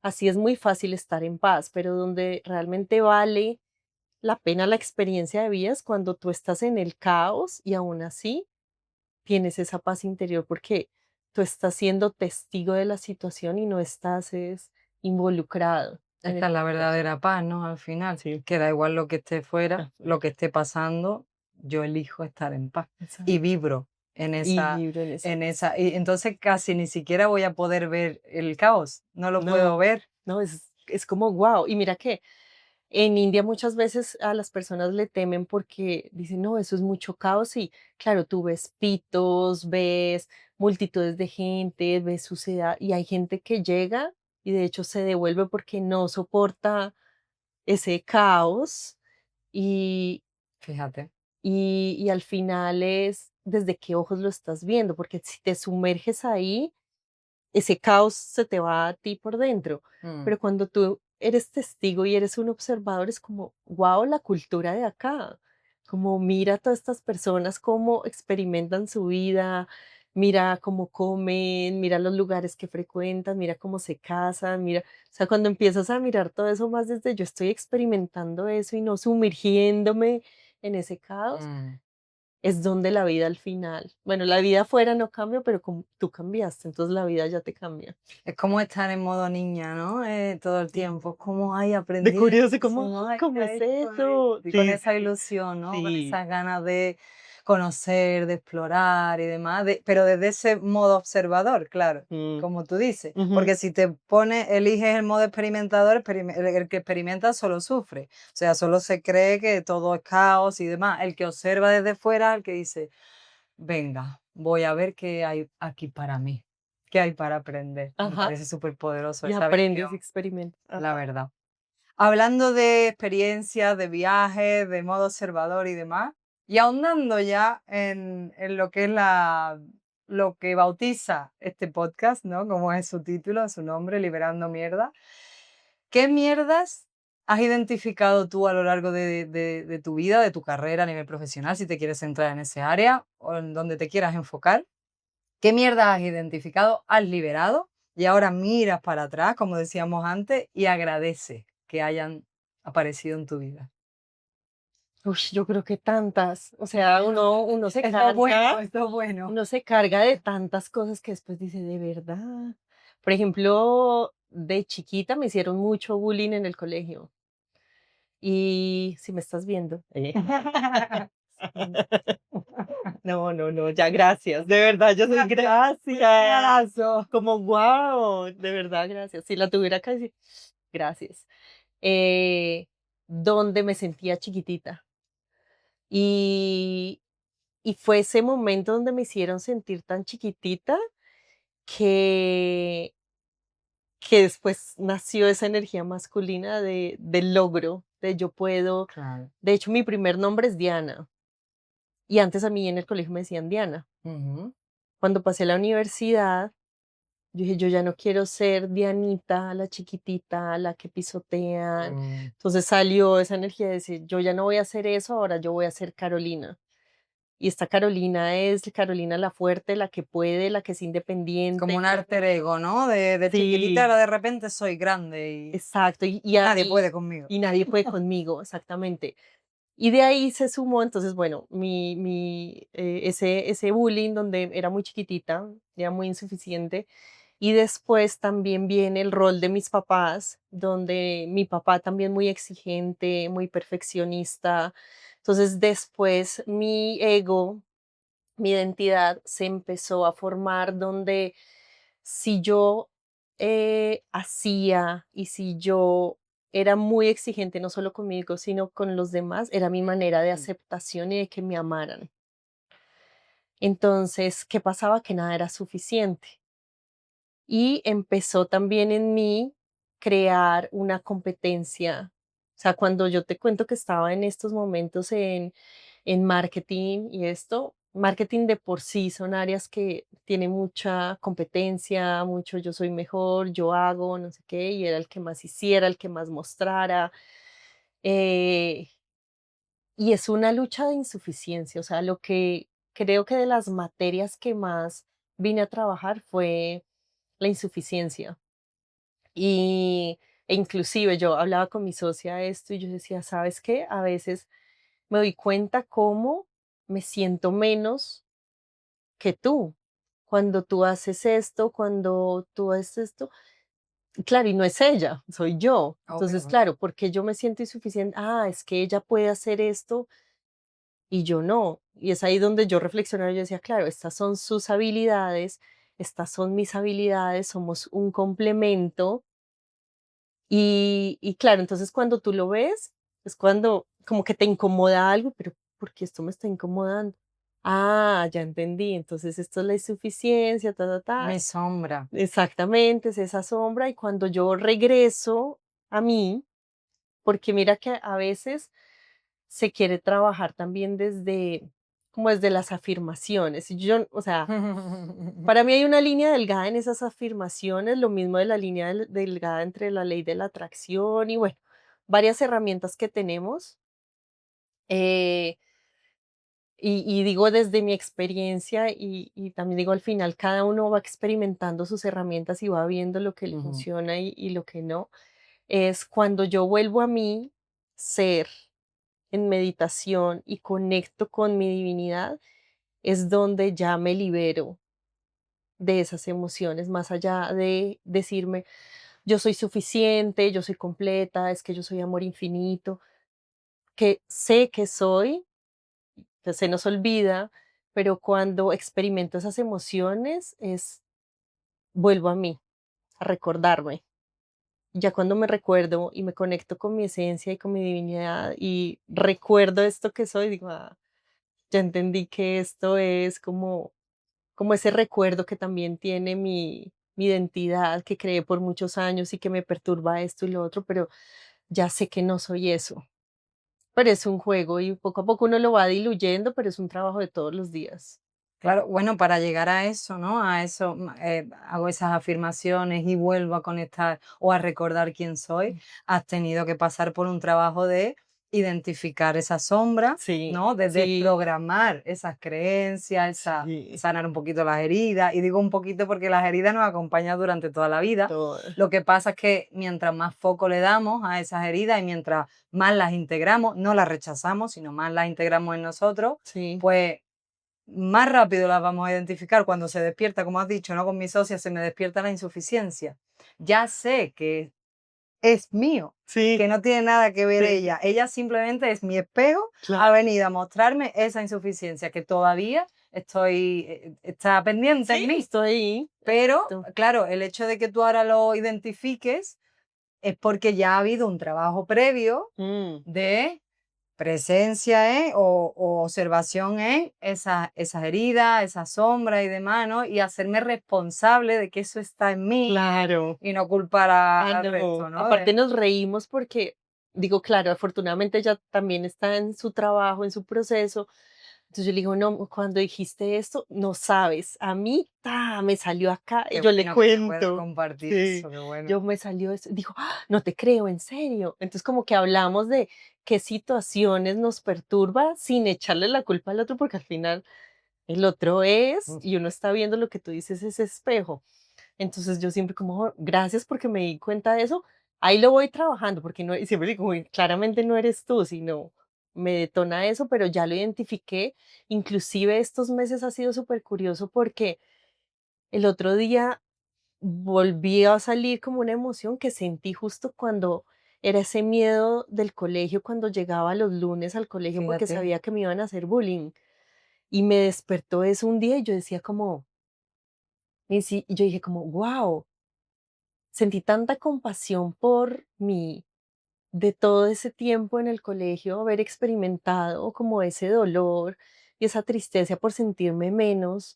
Así es muy fácil estar en paz, pero donde realmente vale la pena la experiencia de vida es cuando tú estás en el caos y aún así tienes esa paz interior porque tú estás siendo testigo de la situación y no estás involucrado en Esta el es la proceso. verdadera paz, ¿no? Al final, Sí, que da igual lo que esté fuera, lo afuera. que esté pasando, yo elijo estar en paz y Exacto. vibro Y vibro en esa en paz. esa, y entonces casi ni siquiera voy a poder ver el caos, no lo puedo No, ver. no, es como wow. Y mira que en India muchas veces a las personas le temen porque dicen, no, eso es mucho caos y claro, tú ves pitos, ves multitudes de gente, ves suciedad y hay gente que llega y de hecho se devuelve porque no soporta ese caos y, Fíjate. y al final es desde qué ojos lo estás viendo, porque si te sumerges ahí, ese caos se te va a ti por dentro, Mm, pero cuando tú eres testigo y eres un observador, es como, wow, la cultura de acá, como mira a todas estas personas cómo experimentan su vida, mira cómo comen, mira los lugares que frecuentan, mira cómo se casan, mira, o sea, cuando empiezas a mirar todo eso más desde yo estoy experimentando eso y no sumergiéndome en ese caos, mm. es donde la vida al final, bueno, la vida afuera no cambia, pero como tú cambiaste, entonces la vida ya te cambia. Es como estar en modo niña, ¿no? Todo el Sí. tiempo, como, ay, De aprendí curioso, eso, ¿cómo ¿no? Ay, cómo mira es esto, ay. eso? Y con Sí, esa sí, ilusión, ¿no? Con sí. esas ganas de conocer, de explorar y demás, pero desde ese modo observador, claro, Mm, como tú dices. ujú. Porque si te pones, eliges el modo experimentador, el que experimenta solo sufre. O sea, solo se cree que todo es caos y demás. El que observa desde fuera, el que dice, venga, voy a ver qué hay aquí para mí, qué hay para aprender. Me Ajá, parece súper poderoso y esa visión, aprendes y experimentas. la Ajá. verdad. Hablando de experiencias, de viajes, de modo observador y demás, y ahondando ya en lo que es lo que bautiza este podcast, ¿no? Como es su título, su nombre, Liberando Mierda. ¿Qué mierdas has identificado tú a lo largo de tu vida, de tu carrera a nivel profesional, si te quieres entrar en ese área o en donde te quieras enfocar? ¿Qué mierda has identificado, has liberado y ahora miras para atrás, como decíamos antes, y agradeces que hayan aparecido en tu vida? Ush, yo creo que tantas, o sea, uno se Esto es bueno, carga, esto es bueno. uno se carga de tantas cosas que después dice: "¿De verdad?". Por ejemplo, de chiquita me hicieron mucho bullying en el colegio, y si me estás viendo, Sí. no, no, no, ya gracias, de verdad, yo soy gracias, Puñalazo. como guau, de verdad, gracias. Si la tuviera que decir, gracias. Eh, donde me sentía chiquitita. Y, y fue ese momento donde me hicieron sentir tan chiquitita que, que después nació esa energía masculina del logro, de yo puedo. Claro. De hecho, mi primer nombre es Diana. Y antes a mí en el colegio me decían Diana. Ujú. Cuando pasé a la universidad, yo dije, yo ya no quiero ser Dianita, la chiquitita, la que pisotean. Mm. Entonces salió esa energía de decir, yo ya no voy a hacer eso, ahora yo voy a ser Carolina. Y esta Carolina es Carolina la fuerte, la que puede, la que es Como independiente. un alter ego, ¿no? De chiquitita, Sí, ahora de repente soy grande y exacto. nadie puede conmigo. Y nadie puede conmigo, exactamente. Y de ahí se sumó, entonces, bueno, ese bullying donde era muy chiquitita, era muy insuficiente. Y después también viene el rol de mis papás, donde mi papá también muy exigente, muy perfeccionista. Entonces después mi ego, mi identidad se empezó a formar donde si yo hacía y si yo era muy exigente, no solo conmigo, sino con los demás, era mi manera de Mm. aceptación y de que me amaran. Entonces, ¿qué pasaba? Que nada era suficiente. Y empezó también en mí crear una competencia. O sea, cuando yo te cuento que estaba en estos momentos en marketing y esto, marketing de por sí son áreas que tienen mucha competencia, mucho yo soy mejor, yo hago, no sé qué, y era el que más hiciera, el que más mostrara. eh, y es una lucha de insuficiencia. O sea, lo que creo que de las materias que más vine a trabajar fue la insuficiencia. Y, e inclusive yo hablaba con mi socia de esto y yo decía, ¿sabes qué? A veces me doy cuenta cómo me siento menos que tú. Cuando tú haces esto, cuando tú haces esto, claro, y no es ella, soy yo. Entonces, Obvio. claro, porque yo me siento insuficiente, es que ella puede hacer esto y yo no. Y es ahí donde yo reflexionaba, yo decía, claro, estas son sus habilidades, estas son mis habilidades, somos un complemento. Y claro, entonces cuando tú lo ves, es cuando como que te incomoda algo, pero ¿por qué esto me está incomodando? Ya entendí, entonces esto es la insuficiencia, ta, ta, ta. Mi sombra. Exactamente, es esa sombra. Y cuando yo regreso a mí, porque mira que a veces se quiere trabajar también desde, como desde las afirmaciones. Y yo, o sea, para mí hay una línea delgada en esas afirmaciones, lo mismo de la línea delgada entre la ley de la atracción y bueno, varias herramientas que tenemos. eh, y digo desde mi experiencia y también digo al final cada uno va experimentando sus herramientas y va viendo lo que le Ujú. funciona y lo que no. Es cuando yo vuelvo a mí ser en meditación y conecto con mi divinidad, es donde ya me libero de esas emociones, más allá de decirme, yo soy suficiente, yo soy completa, es que yo soy amor infinito, que sé que soy, que se nos olvida, pero cuando experimento esas emociones vuelvo a mí, a recordarme. Ya cuando me recuerdo y me conecto con mi esencia y con mi divinidad y recuerdo esto que soy, digo, ya entendí que esto es como ese recuerdo que también tiene mi identidad, que creé por muchos años y que me perturba esto y lo otro, pero ya sé que no soy eso. Pero es un juego y poco a poco uno lo va diluyendo, pero es un trabajo de todos los días. Claro, bueno, para llegar a eso, ¿no? A eso, hago esas afirmaciones y vuelvo a conectar o a recordar quién soy. Mm. Has tenido que pasar por un trabajo de identificar esa sombra, Sí, ¿no? De sí, desprogramar esas creencias, sí, sanar un poquito las heridas. Y digo un poquito porque las heridas nos acompañan durante toda la vida. todo. Lo que pasa es que mientras más foco le damos a esas heridas y mientras más las integramos, no las rechazamos, sino más las integramos en nosotros, Sí, pues más rápido las vamos a identificar cuando se despierta, como has dicho, ¿no? Con mi socia se me despierta la insuficiencia. Ya sé que es mío, sí, que no tiene nada que ver sí, ella. Ella simplemente es mi espejo, ha claro. venido a mostrarme esa insuficiencia que todavía está pendiente en Sí, mí. estoy ahí. Pero, Exacto. claro, el hecho de que tú ahora lo identifiques es porque ya ha habido un trabajo previo Mm, de presencia o observación en esas heridas, esa sombra y demás, ¿no? Y hacerme responsable de que eso está en mí claro. y no culpar al No. resto, ¿no? Aparte nos reímos porque, digo, claro, afortunadamente ella también está en su trabajo, en su proceso. Entonces yo le digo, no, cuando dijiste esto, no sabes, a mí me salió acá y Qué yo le bueno que se pueda cuento. compartir Sí, eso, qué bueno. yo me salió eso. Dijo, no te creo, en serio. Entonces como que hablamos de qué situaciones nos perturba sin echarle la culpa al otro, porque al final el otro es, Mm. y uno está viendo lo que tú dices, ese espejo. Entonces yo siempre como, gracias porque me di cuenta de eso, ahí lo voy trabajando, porque no, y siempre digo, "Uy, claramente no eres tú, sino me detona eso, pero ya lo identifiqué. Inclusive estos meses ha sido súper curioso porque el otro día volvió a salir como una emoción que sentí justo cuando era ese miedo del colegio, cuando llegaba los lunes al colegio porque Fíjate. sabía que me iban a hacer bullying. Y me despertó eso un día y yo decía como, y yo dije como, wow, sentí tanta compasión por mí de todo ese tiempo en el colegio, haber experimentado como ese dolor y esa tristeza por sentirme menos.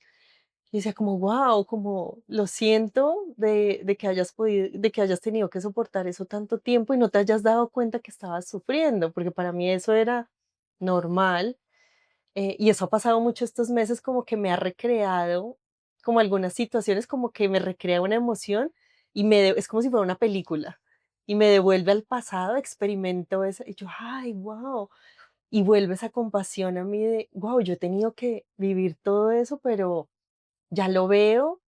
Y decía como, wow, como lo siento de que hayas podido, de que hayas tenido que soportar eso tanto tiempo y no te hayas dado cuenta que estabas sufriendo, porque para mí eso era normal. Y eso ha pasado mucho estos meses, como que me ha recreado, como algunas situaciones, como que me recrea una emoción y es como si fuera una película y me devuelve al pasado, experimento eso y yo, ay, wow. Y vuelve esa compasión a mí de, wow, yo he tenido que vivir todo eso, pero ya lo veo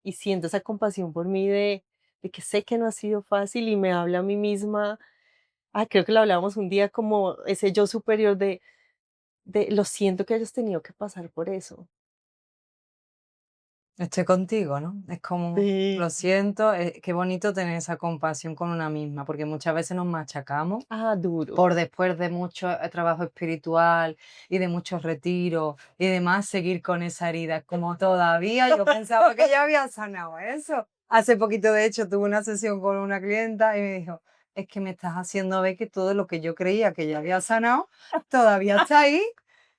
y siento esa compasión por mí de que sé que no ha sido fácil y me habla a mí misma. Creo que lo hablábamos un día como ese yo superior de lo siento que hayas tenido que pasar por eso. Estoy contigo, ¿no? Es como, Sí. lo siento, qué bonito tener esa compasión con una misma, porque muchas veces nos machacamos Duro. por después de mucho trabajo espiritual y de muchos retiros y demás, seguir con esa herida. Como todavía yo pensaba que ya había sanado eso. Hace poquito, de hecho, tuve una sesión con una clienta y me dijo, es que me estás haciendo ver que todo lo que yo creía que ya había sanado todavía está ahí.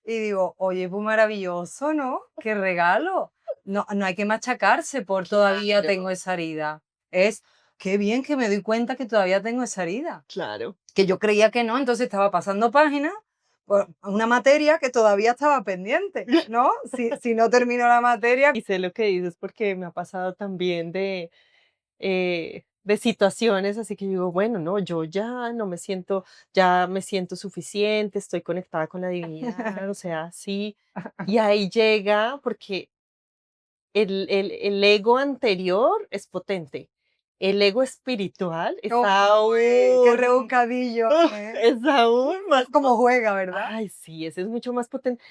Y digo, oye, pues maravilloso, ¿no? ¡Qué regalo! No, no hay que machacarse por todavía Claro, tengo esa herida. Es, qué bien que me doy cuenta que todavía tengo esa herida, claro. que yo creía que no, entonces estaba pasando páginas por una materia que todavía estaba pendiente, ¿no? Si no termino la materia. Y sé lo que dices porque me ha pasado también de situaciones, así que yo digo, bueno, no, yo ya no me siento, ya me siento suficiente, estoy conectada con la divinidad, o sea, sí. Y ahí llega, porque el ego anterior es potente. El ego espiritual es ¡Uy, qué aún, rebuscadillo! ¿Eh? es aún más. ¿Cómo juega, verdad? Ay, sí, ese es mucho más potente.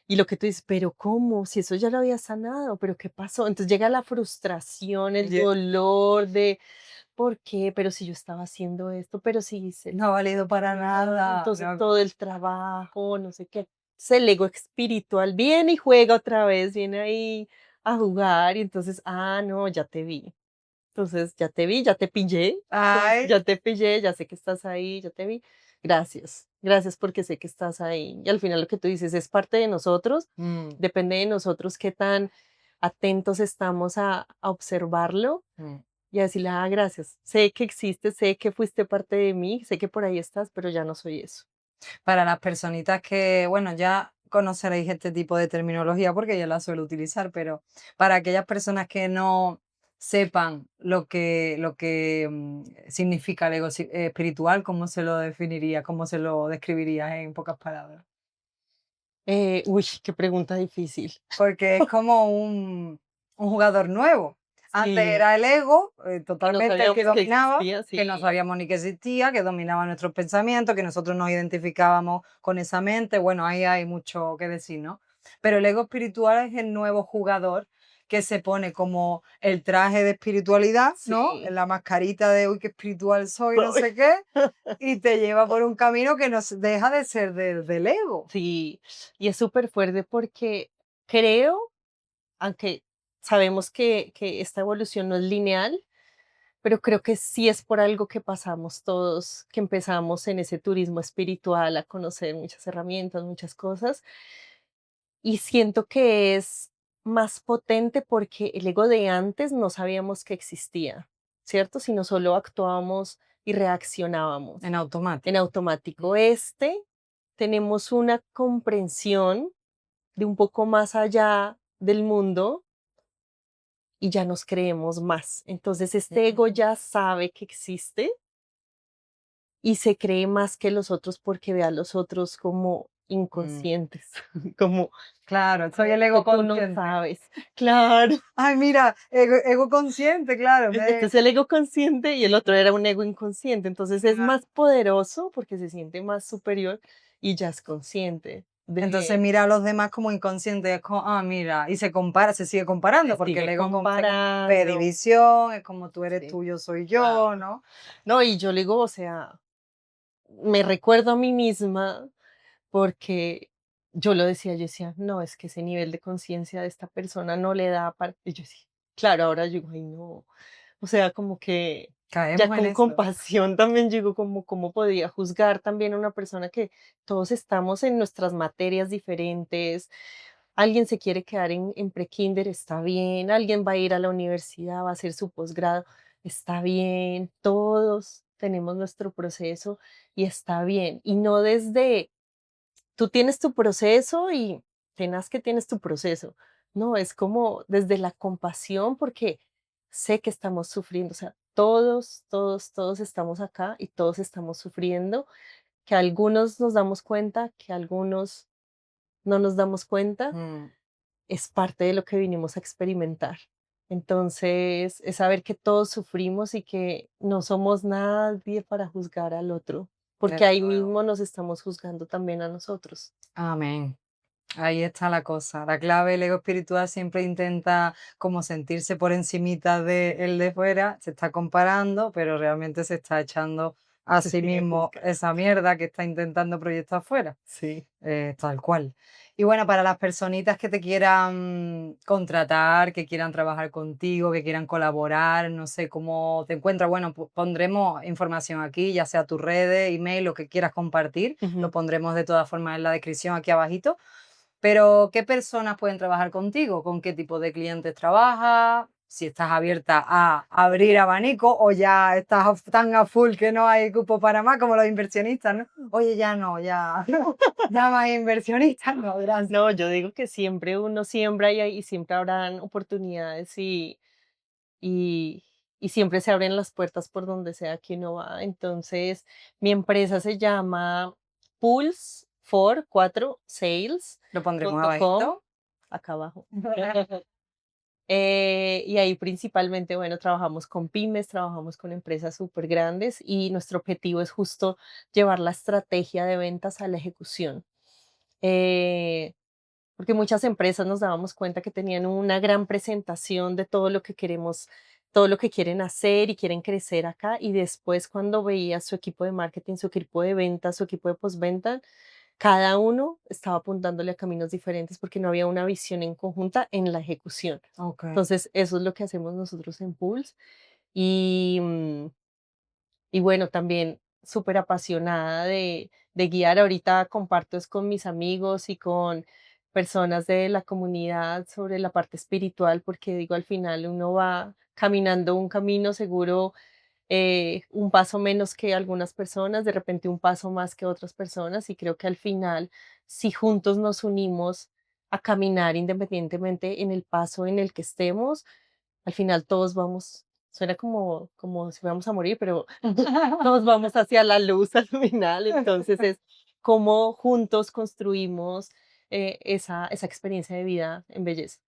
Y lo que tú dices, pero ¿cómo? Si eso ya lo había sanado, pero ¿qué pasó? Entonces llega la frustración, el Ye- dolor de, ¿por qué? Pero si yo estaba haciendo esto, pero si hice No ha valido para nada. entonces No. todo el trabajo, no sé qué. Entonces el ego espiritual viene y juega otra vez, viene ahí a jugar y entonces, no, ya te vi. Entonces, ya te vi, ya te pillé, Ay, ya te pillé, ya sé que estás ahí, ya te vi. Gracias, gracias porque sé que estás ahí. Y al final lo que tú dices es parte de nosotros, mm, depende de nosotros qué tan atentos estamos a observarlo mm. y a decirle, gracias, sé que existes, sé que fuiste parte de mí, sé que por ahí estás, pero ya no soy eso. Para las personitas que, bueno, ya conoceréis este tipo de terminología porque yo la suelo utilizar, pero para aquellas personas que no sepan lo que significa el ego espiritual, ¿cómo se lo definiría, cómo se lo describirías en pocas palabras? Uy, qué pregunta difícil. Porque es como un jugador nuevo. Antes Sí, era el ego, que no totalmente el que sabíamos que dominaba, existía, que no sí. sabíamos ni que existía, que dominaba nuestros pensamientos, que nosotros nos identificábamos con esa mente. Bueno, ahí hay mucho que decir, ¿no? Pero el ego espiritual es el nuevo jugador que se pone como el traje de espiritualidad, ¿no? En Sí. la mascarita de, uy, qué espiritual soy, no Soy. sé qué, y te lleva por un camino que no deja de ser del ego. Sí, y es súper fuerte porque creo, aunque sabemos que esta evolución no es lineal, pero creo que sí es por algo que pasamos todos, que empezamos en ese turismo espiritual a conocer muchas herramientas, muchas cosas, y siento que es más potente porque el ego de antes no sabíamos que existía, ¿cierto? Sino solo actuábamos y reaccionábamos En en automático. automático. Tenemos una comprensión de un poco más allá del mundo y ya nos creemos más. Entonces, este ego Mm, ya sabe que existe y se cree más que los otros porque ve a los otros como mm. inconscientes, como Claro, soy como el que ego tú no consciente. sabes. Claro, Ay, mira, ego consciente, claro. este es el ego consciente y el otro era un ego inconsciente. Entonces, es más poderoso porque se siente más superior y ya es consciente. Entonces de mira a los demás como inconsciente, es como, ah, mira, y se compara, se sigue comparando, se porque el sigue ego ve comparando. división, es como tú eres Sí, tú, yo soy ah, yo, ¿no? no, y yo le digo, o sea, me recuerdo a mí misma porque yo lo decía, yo decía: "No, es que ese nivel de conciencia de esta persona no le da para", y yo decía, claro, ahora yo digo: "Ay, no". O sea, como que ya Caemos en con eso. compasión también digo, como cómo podía juzgar también a una persona que todos estamos en nuestras materias diferentes. Alguien se quiere quedar en prekinder, está bien. Alguien va a ir a la universidad, va a hacer su posgrado, está bien. Todos tenemos nuestro proceso y está bien. Y no desde tú tienes tu proceso y tenaz que tienes tu proceso. No, es como desde la compasión, porque sé que estamos sufriendo, o sea, todos, todos, todos estamos acá y todos estamos sufriendo, que algunos nos damos cuenta, que algunos no nos damos cuenta, Mm, es parte de lo que vinimos a experimentar. Entonces, es saber que todos sufrimos y que no somos nadie para juzgar al otro, porque desde ahí luego. mismo nos estamos juzgando también a nosotros. Amén. Ahí está la cosa. La clave, el ego espiritual siempre intenta como sentirse por encimita de el de fuera, se está comparando, pero realmente se está echando a Se sí sigue mismo juzgando. esa mierda que está intentando proyectar fuera. Sí. Tal cual. Y bueno, para las personitas que te quieran contratar, que quieran trabajar contigo, que quieran colaborar, no sé cómo te encuentras, bueno, pondremos información aquí, ya sea tus redes, email, lo que quieras compartir, lo Ujú. pondremos de todas formas en la descripción aquí abajito. Pero, ¿qué personas pueden trabajar contigo? ¿Con qué tipo de clientes trabajas? Si estás abierta a abrir abanico o ya estás tan a full que no hay cupo para más como los inversionistas, ¿no? Oye, ya no, ya, ya más inversionistas, no, gracias. No, yo digo que siempre uno siembra y siempre habrán oportunidades y, y siempre se abren las puertas por donde sea que uno va. Entonces, mi empresa se llama Pulse for 4 Lo pondremos Sales.com, abajito. acá abajo. Y ahí principalmente, bueno, trabajamos con pymes, trabajamos con empresas súper grandes y nuestro objetivo es justo llevar la estrategia de ventas a la ejecución. Eh, Porque muchas empresas nos dábamos cuenta que tenían una gran presentación de todo lo que queremos, todo lo que quieren hacer y quieren crecer acá, y después cuando veía su equipo de marketing, su equipo de ventas, su equipo de postventa, cada uno estaba apuntándole a caminos diferentes porque no había una visión en conjunta en la ejecución. Ok. Entonces, eso es lo que hacemos nosotros en Pulse. Y, y bueno, también súper apasionada de guiar. Ahorita comparto es con mis amigos y con personas de la comunidad sobre la parte espiritual, porque digo, al final uno va caminando un camino seguro, un paso menos que algunas personas, de repente un paso más que otras personas, y creo que al final, si juntos nos unimos a caminar independientemente en el paso en el que estemos, al final todos vamos, suena como si fuéramos a morir, pero todos vamos hacia la luz al final. Entonces es cómo juntos construimos esa experiencia de vida en belleza.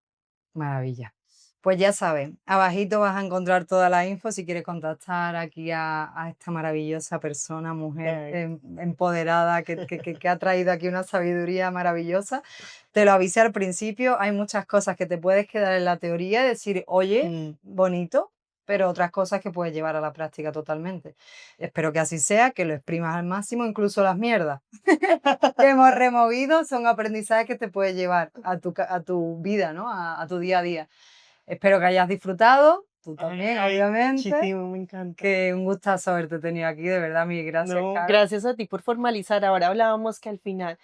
Maravilla. Pues ya sabes, abajito vas a encontrar toda la info si quieres contactar aquí a esta maravillosa persona, mujer Ay, empoderada que ha traído aquí una sabiduría maravillosa. Te lo avisé al principio, hay muchas cosas que te puedes quedar en la teoría y decir, oye, mm, bonito, pero otras cosas que puedes llevar a la práctica totalmente. Espero que así sea, que lo exprimas al máximo, incluso las mierdas que hemos removido son aprendizajes que te puedes llevar a a tu vida, ¿no? A tu día a día. Espero que hayas disfrutado, tú también, ay, obviamente. muchísimo, me encanta. Que un gustazo haberte tenido aquí, de verdad, mil gracias, No, Carol. gracias a ti por formalizar. Ahora hablábamos que al final,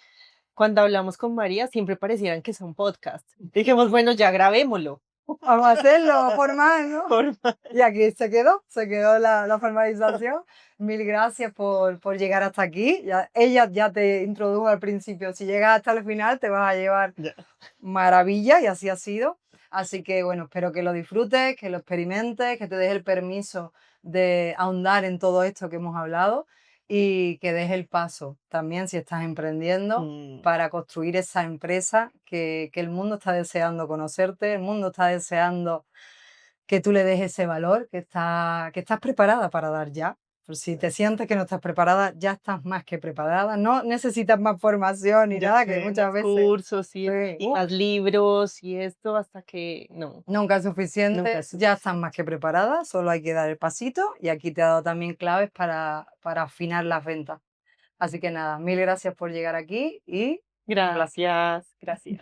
cuando hablamos con María, siempre parecieran que son podcasts. Dijimos, bueno, ya grabémoslo. Vamos a hacerlo formal, ¿no? Forma- Y aquí se quedó la formalización. Mil gracias por llegar hasta aquí. Ya, ella ya te introdujo al principio. Si llegas hasta el final, te vas a llevar Ya. maravilla y así ha sido. Así que bueno, espero que lo disfrutes, que lo experimentes, que te des el permiso de ahondar en todo esto que hemos hablado y que des el paso también si estás emprendiendo Mm, para construir esa empresa que el mundo está deseando conocerte, el mundo está deseando que tú le des ese valor que estás preparada para dar ya, Pues si te sientes que no estás preparada, ya estás más que preparada. No necesitas más formación ni Ya nada, que sé, muchas más veces cursos sí, y más libros y esto hasta que no, nunca es nunca suficiente, es ya estás suficiente. más que preparada, solo hay que dar el pasito y aquí te he dado también claves para afinar las ventas. Así que nada, mil gracias por llegar aquí y un placer. Gracias, gracias.